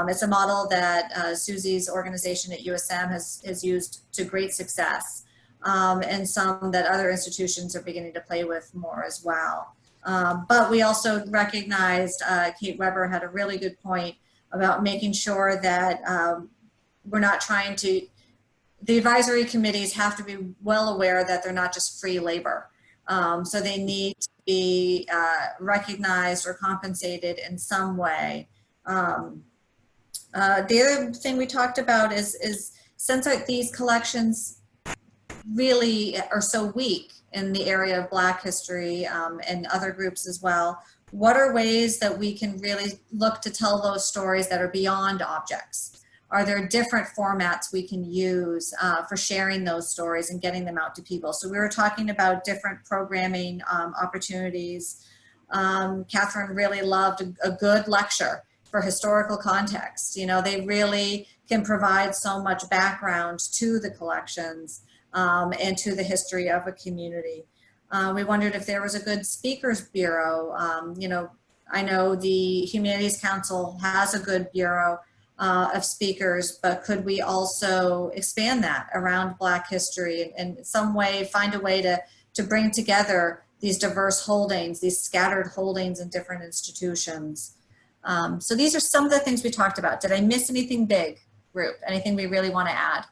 It's a model that Susie's organization at USM has used to great success. And some that other institutions are beginning to play with more as well. But we also recognized, Kate Weber had a really good point about making sure that we're not trying to, the advisory committees have to be well aware that they're not just free labor. So they need to be recognized or compensated in some way. The other thing we talked about is since these collections really are so weak in the area of Black history and other groups as well, what are ways that we can really look to tell those stories that are beyond objects? Are there different formats we can use for sharing those stories and getting them out to people? So we were talking about different programming opportunities. Catherine really loved a good lecture for historical context. You know, they really can provide so much background to the collections and to the history of a community. We wondered if there was a good speakers bureau. You know, I know the Humanities Council has a good bureau of speakers, but could we also expand that around Black history and in some way find a way to bring together these diverse holdings, these scattered holdings in different institutions? So these are some of the things we talked about. Did I miss anything big, group? Anything we really want to add?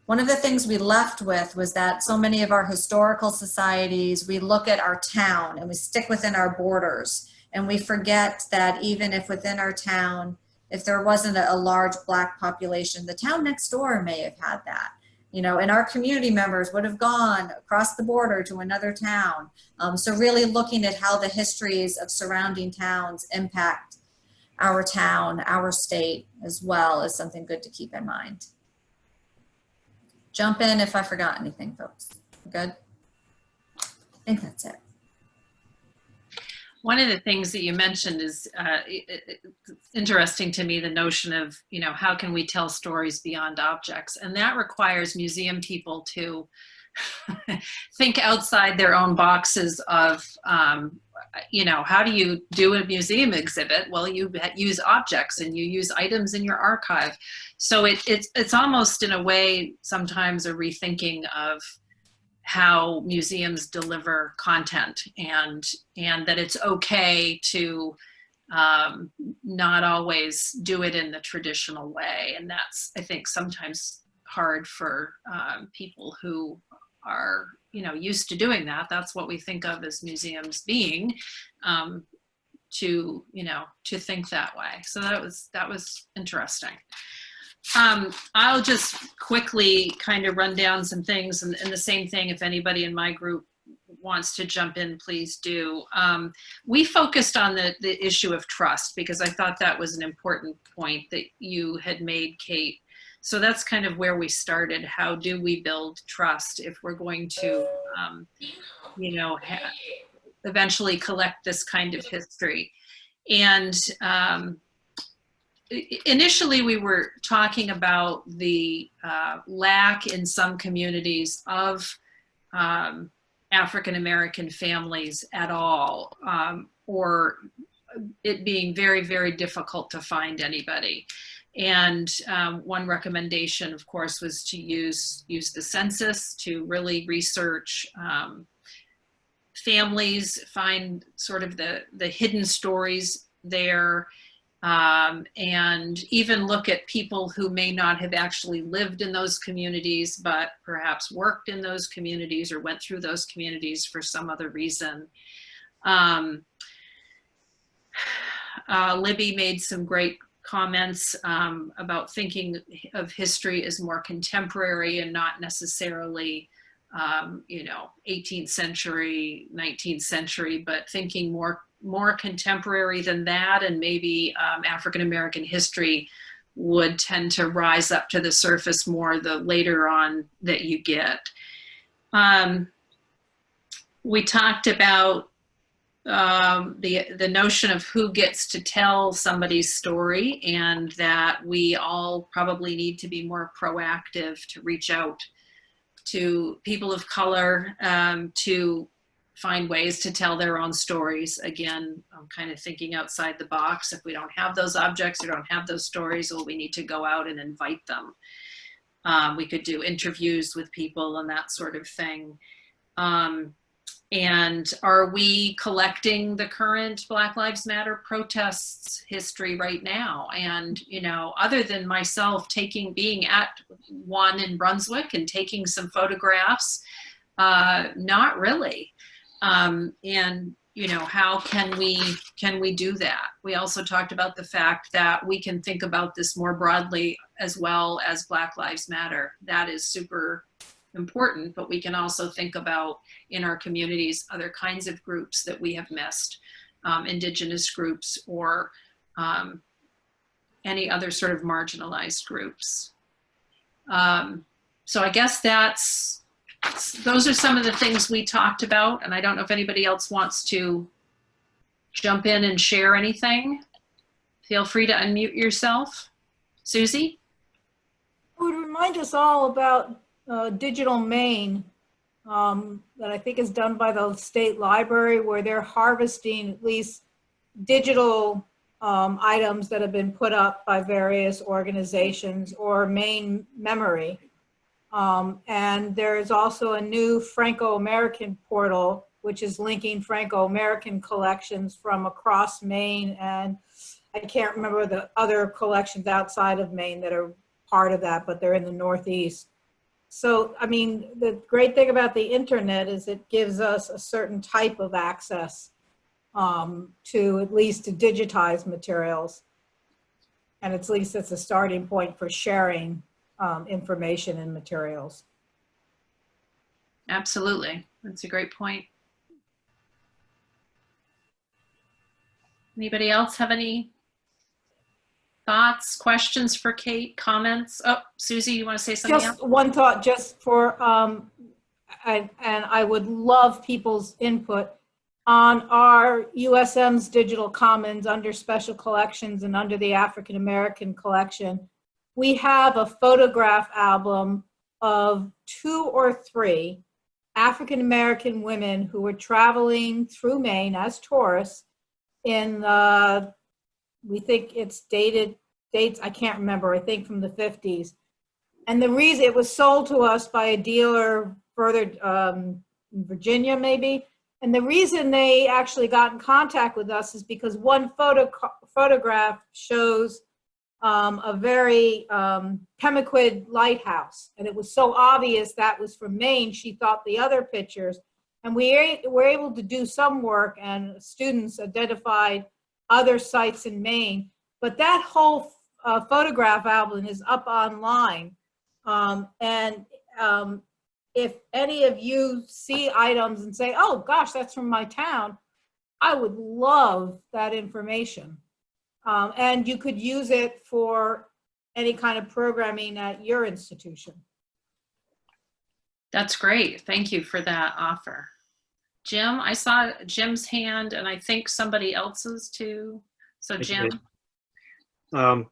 One of the things we left with was that so many of our historical societies, we look at our town and we stick within our borders, and we forget that even if within our town, if there wasn't a large Black population, the town next door may have had that. You know, and our community members would have gone across the border to another town. So really looking at how the histories of surrounding towns impact our town, our state as well, is something good to keep in mind. Jump in if I forgot anything, folks. Good? I think that's it. One of the things that you mentioned is it's interesting to me, the notion of, you know, how can we tell stories beyond objects? And that requires museum people to think outside their own boxes of, you know, how do you do a museum exhibit? Well, you use objects and you use items in your archive. So it's almost in a way sometimes a rethinking of how museums deliver content, and that it's okay to not always do it in the traditional way. And that's, I think, sometimes hard for people who are, you know, used to doing that. That's what we think of as museums being, to, you know, to think that way. So that was interesting. I'll just quickly kind of run down some things, and the same thing, if anybody in my group wants to jump in, please do. We focused on the issue of trust because I thought that was an important point that you had made, Kate. So that's kind of where we started. How do we build trust if we're going to, you know, eventually collect this kind of history? And initially, we were talking about the lack in some communities of African-American families at all, or it being very, very difficult to find anybody. And one recommendation, of course, was to use the census to really research families, find sort of the hidden stories there, and even look at people who may not have actually lived in those communities, but perhaps worked in those communities or went through those communities for some other reason. Libby made some great comments about thinking of history as more contemporary and not necessarily, you know, 18th century, 19th century, but thinking more contemporary than that, and maybe African-American history would tend to rise up to the surface more the later on that you get. We talked about the notion of who gets to tell somebody's story, and that we all probably need to be more proactive to reach out to people of color to find ways to tell their own stories. Again, I'm kind of thinking outside the box. If we don't have those objects or don't have those stories, well, we need to go out and invite them. We could do interviews with people and that sort of thing. And are we collecting the current Black Lives Matter protests history right now? And, you know, other than myself being at one in Brunswick and taking some photographs, not really. And, you know, how can we do that? We also talked about the fact that we can think about this more broadly as well as Black Lives Matter. That is super important, but we can also think about in our communities other kinds of groups that we have missed, Indigenous groups or any other sort of marginalized groups. So I guess those are some of the things we talked about, and I don't know if anybody else wants to jump in and share anything. Feel free to unmute yourself. Susie? I would remind us all about Digital Maine that I think is done by the state library, where they're harvesting at least digital items that have been put up by various organizations or Maine Memory. And there is also a new Franco-American portal, which is linking Franco-American collections from across Maine. And I can't remember the other collections outside of Maine that are part of that, but they're in the Northeast. So, I mean, the great thing about the internet is it gives us a certain type of access to at least to digitize materials. And at least it's a starting point for sharing information and materials. Absolutely. That's a great point. Anybody else have any thoughts, questions for Kate, comments? Oh, Susie, you want to say something else? Just one thought, just for, and I would love people's input on our USM's Digital Commons under Special Collections and under the African American collection. We have a photograph album of 2 or 3 African American women who were traveling through Maine as tourists in we think it's dates, I can't remember, I think from the 50s. And the reason it was sold to us by a dealer further in Virginia, maybe. And the reason they actually got in contact with us is because one photograph shows a very Pemaquid lighthouse. And it was so obvious that was from Maine, she thought the other pictures. And we were able to do some work, and students identified other sites in Maine. But that whole photograph album is up online. If any of you see items and say, oh gosh, that's from my town, I would love that information. And you could use it for any kind of programming at your institution. That's great. Thank you for that offer. Jim, I saw Jim's hand and I think somebody else's too. So Jim.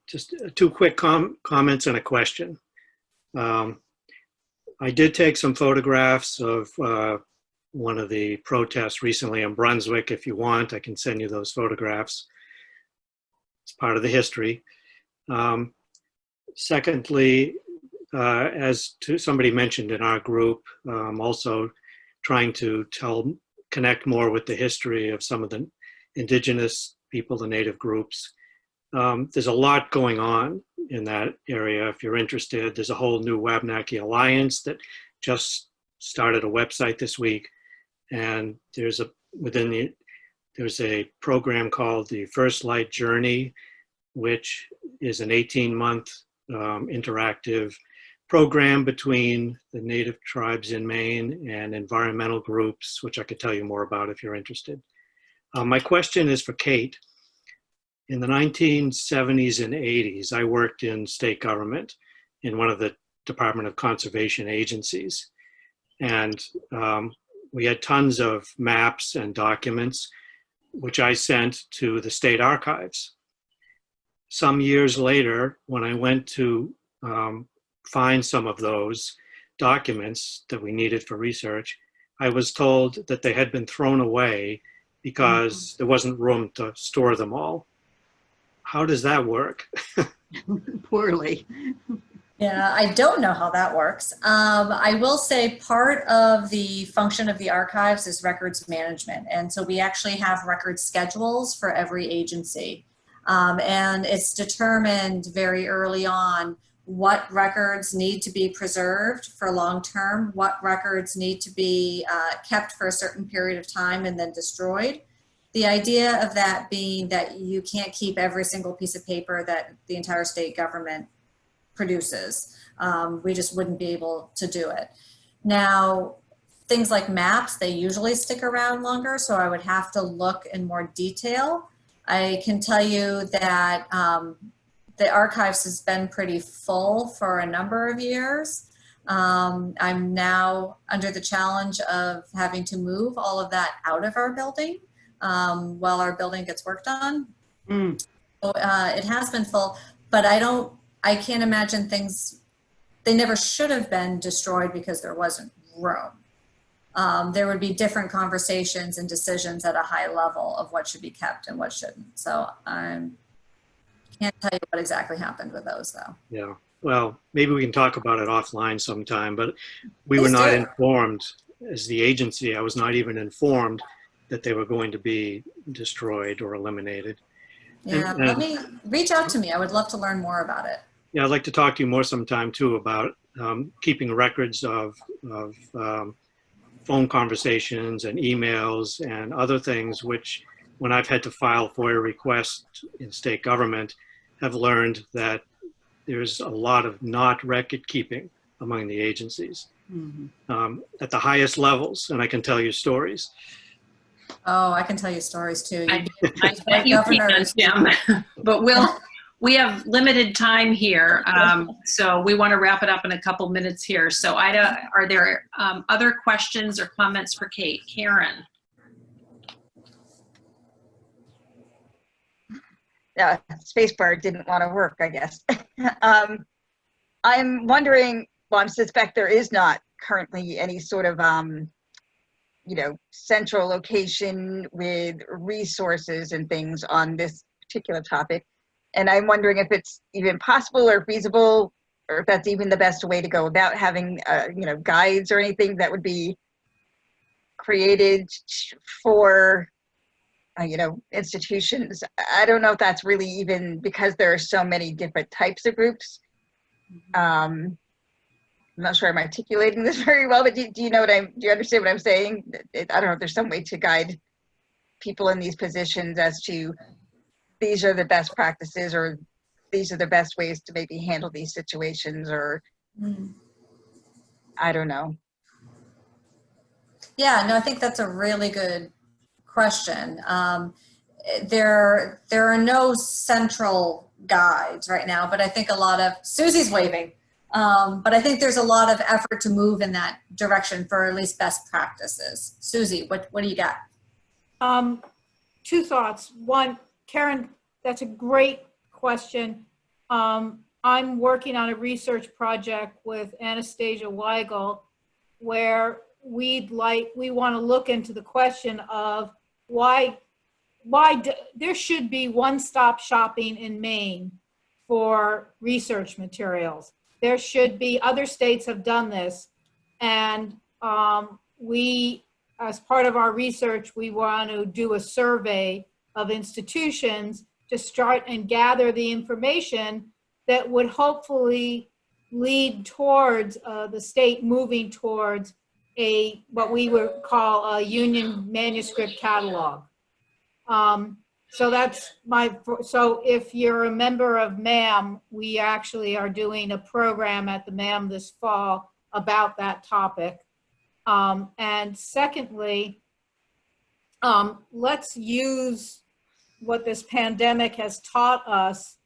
Just 2 quick comments and a question. I did take some photographs of one of the protests recently in Brunswick. If you want, I can send you those photographs. It's part of the history. Secondly, as somebody mentioned in our group, also trying to connect more with the history of some of the Indigenous people, the Native groups. There's a lot going on in that area. If you're interested, there's a whole new Wabanaki Alliance that just started a website this week. And there's a program called the First Light Journey, which is an 18-month interactive program between the Native tribes in Maine and environmental groups, which I could tell you more about if you're interested. My question is for Kate. In the 1970s and 80s, I worked in state government in one of the Department of Conservation agencies. And we had tons of maps and documents, which I sent to the state archives. Some years later, when I went to find some of those documents that we needed for research, I was told that they had been thrown away because there wasn't room to store them all. How does that work? Poorly. Yeah, I don't know how that works. I will say part of the function of the archives is records management. And so we actually have record schedules for every agency. And it's determined very early on what records need to be preserved for long term, what records need to be kept for a certain period of time and then destroyed. The idea of that being that you can't keep every single piece of paper that the entire state government produces. We just wouldn't be able to do it. Now, things like maps, they usually stick around longer, so I would have to look in more detail. I can tell you that the archives has been pretty full for a number of years. I'm now under the challenge of having to move all of that out of our building while our building gets worked on. Mm. So, it has been full, but I can't imagine things, they never should have been destroyed because there wasn't room. There would be different conversations and decisions at a high level of what should be kept and what shouldn't. So I can't tell you what exactly happened with those though. Yeah. Well, maybe we can talk about it offline sometime, but we were Please not do. informed as the agency. I was not even informed that they were going to be destroyed or eliminated. Yeah, And- let me reach out to me. I would love to learn more about it. Yeah, I'd like to talk to you more sometime too about keeping records of phone conversations and emails and other things, which when I've had to file FOIA requests in state government, have learned that there's a lot of not record keeping among the agencies at the highest levels. And I can tell you stories. Oh, I can tell you stories too. I bet you can, Jim. But we have limited time here, so we want to wrap it up in a couple minutes here. So Ida, are there other questions or comments for Kate? Karen? Yeah, spacebar didn't want to work, I guess. I'm wondering, well, I suspect there is not currently any sort of, central location with resources and things on this particular topic. And I'm wondering if it's even possible or feasible, or if that's even the best way to go about having, guides or anything that would be created for, institutions. I don't know if that's really even, because there are so many different types of groups. I'm not sure I'm articulating this very well, but do you know do you understand what I'm saying? I don't know if there's some way to guide people in these positions as to these are the best practices, or these are the best ways to maybe handle these situations, or I don't know. Yeah, no, I think that's a really good question. There are no central guides right now, but I think Susie's waving. But I think there's a lot of effort to move in that direction for at least best practices. Susie, what do you got? Two thoughts. One, Karen, that's a great question. I'm working on a research project with Anastasia Weigel where we want to look into the question of why there should be one-stop shopping in Maine for research materials. There should be, other states have done this, and we, as part of our research, we want to do a survey of institutions to start and gather the information that would hopefully lead towards the state moving towards what we would call a union manuscript catalog. So that's so if you're a member of MAM, we actually are doing a program at the MAM this fall about that topic. And secondly, let's use what this pandemic has taught us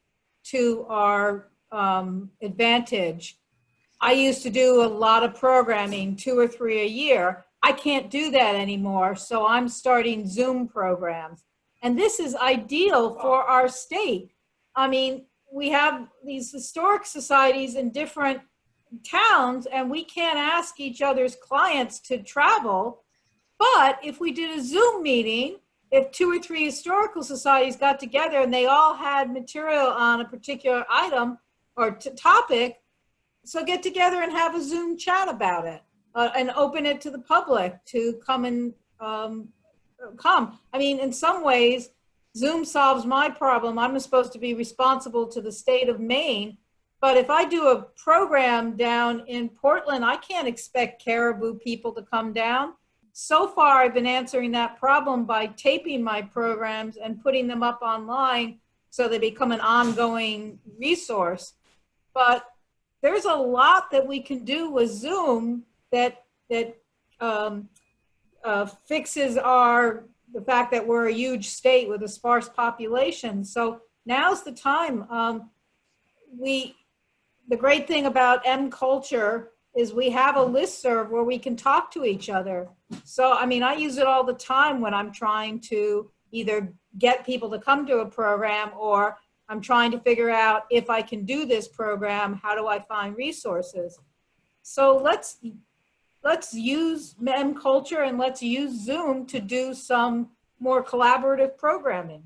to our advantage. I used to do a lot of programming, 2 or 3 a year. I can't do that anymore, so I'm starting Zoom programs. And this is ideal for our state. I mean, we have these historic societies in different towns, and we can't ask each other's clients to travel. But if we did a Zoom meeting, if 2 or 3 historical societies got together and they all had material on a particular item or topic, So get together and have a Zoom chat about it, and open it to the public to come and come. I mean, in some ways, Zoom solves my problem. I'm supposed to be responsible to the state of Maine, but if I do a program down in Portland, I can't expect Caribou people to come down. So far, I've been answering that problem by taping my programs and putting them up online so they become an ongoing resource. But there's a lot that we can do with Zoom that fixes the fact that we're a huge state with a sparse population. So now's the time. The great thing about M Culture is we have a listserv where we can talk to each other. So, I mean, I use it all the time when I'm trying to either get people to come to a program, or I'm trying to figure out if I can do this program, how do I find resources? So let's use M Culture and let's use Zoom to do some more collaborative programming.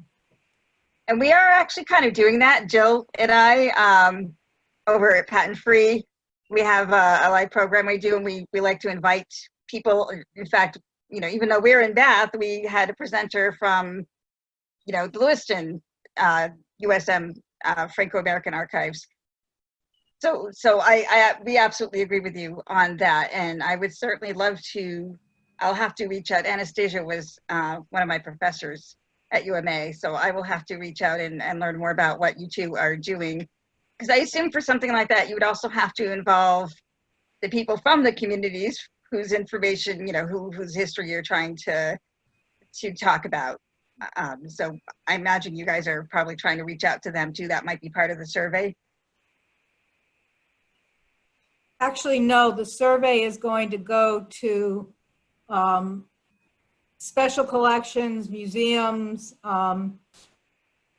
And we are actually kind of doing that, Jill and I, over at Patent Free. We have a live program we do, and we like to invite people. In fact, you know, even though we're in Bath, we had a presenter from, you know, the Lewiston USM Franco-American Archives. So we absolutely agree with you on that, and I would certainly love to. I'll have to reach out. Anastasia was one of my professors at UMA, so I will have to reach out and learn more about what you two are doing. Because I assume for something like that, you would also have to involve the people from the communities whose information, you know, whose history you're trying to talk about. So I imagine you guys are probably trying to reach out to them too. That might be part of the survey. Actually, no, the survey is going to go to special collections, museums,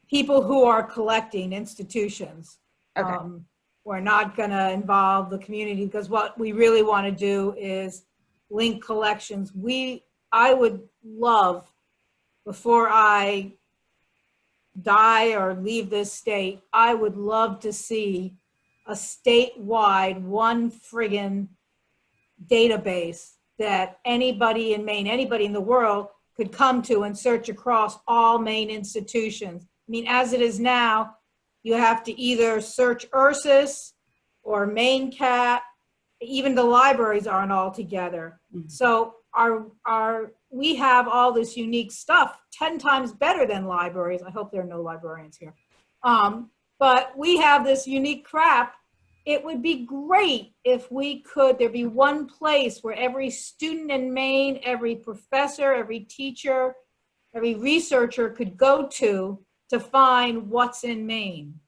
people who are collecting, institutions. Okay. We're not going to involve the community, because what we really want to do is link collections. I would love, before I die or leave this state, I would love to see a statewide, one friggin' database that anybody in Maine, anybody in the world could come to and search across all Maine institutions. I mean, as it is now, you have to either search Ursus or MaineCat. Even the libraries aren't all together. Mm-hmm. So we have all this unique stuff, 10 times better than libraries. I hope there are no librarians here. But we have this unique crap. It would be great if there'd be one place where every student in Maine, every professor, every teacher, every researcher could go to find what's in Maine.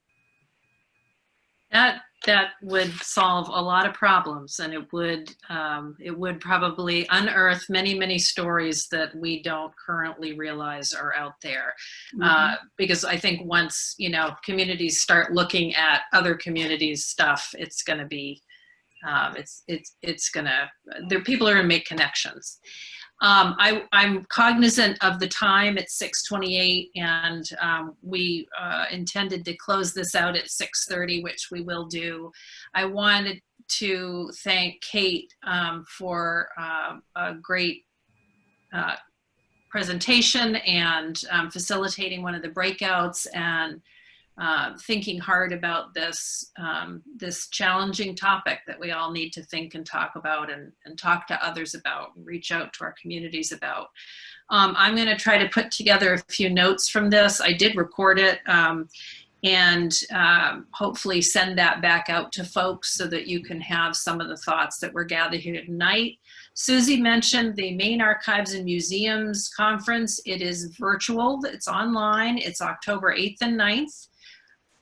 That would solve a lot of problems, and it would probably unearth many stories that we don't currently realize are out there. Mm-hmm. Because I think once, you know, communities start looking at other communities' stuff, it's going to be people are going to make connections. I'm cognizant of the time. It's 6:28, and we intended to close this out at 6:30, which we will do. I wanted to thank Kate for a great presentation and facilitating one of the breakouts, and thinking hard about this challenging topic that we all need to think and talk about, and talk to others about, and reach out to our communities about. I'm going to try to put together a few notes from this. I did record it, and hopefully send that back out to folks so that you can have some of the thoughts that were gathered here tonight. Susie mentioned the Maine Archives and Museums Conference. It is virtual, it's online, it's October 8th and 9th.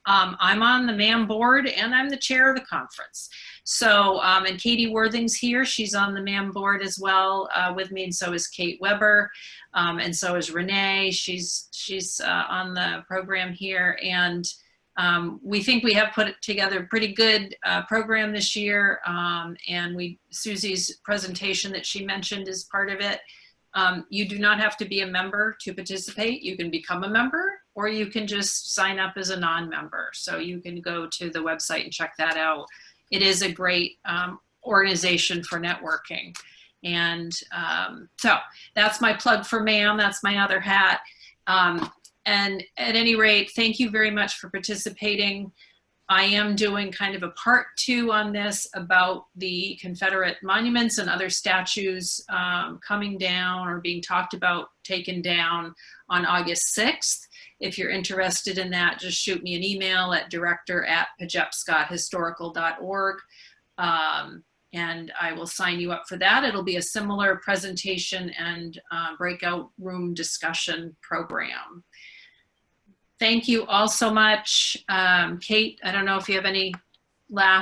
I'm on the MAM board, and I'm the chair of the conference. So, and Katie Worthing's here. She's on the MAM board as well with me, and so is Kate Weber, and so is Renee. She's on the program here, and we think we have put together a pretty good program this year, and Susie's presentation that she mentioned is part of it. You do not have to be a member to participate. You can become a member, or you can just sign up as a non-member. So you can go to the website and check that out. it is a great organization for networking. And so that's my plug for MAM. That's my other hat. And at any rate, thank you very much for participating. I am doing kind of a part 2 on this about the Confederate monuments and other statues coming down or being talked about, taken down on August 6th. If you're interested in that, just shoot me an email at director@pejepscotthistorical.org. And I will sign you up for that. It'll be a similar presentation and breakout room discussion program. Thank you all so much. Kate, I don't know if you have any last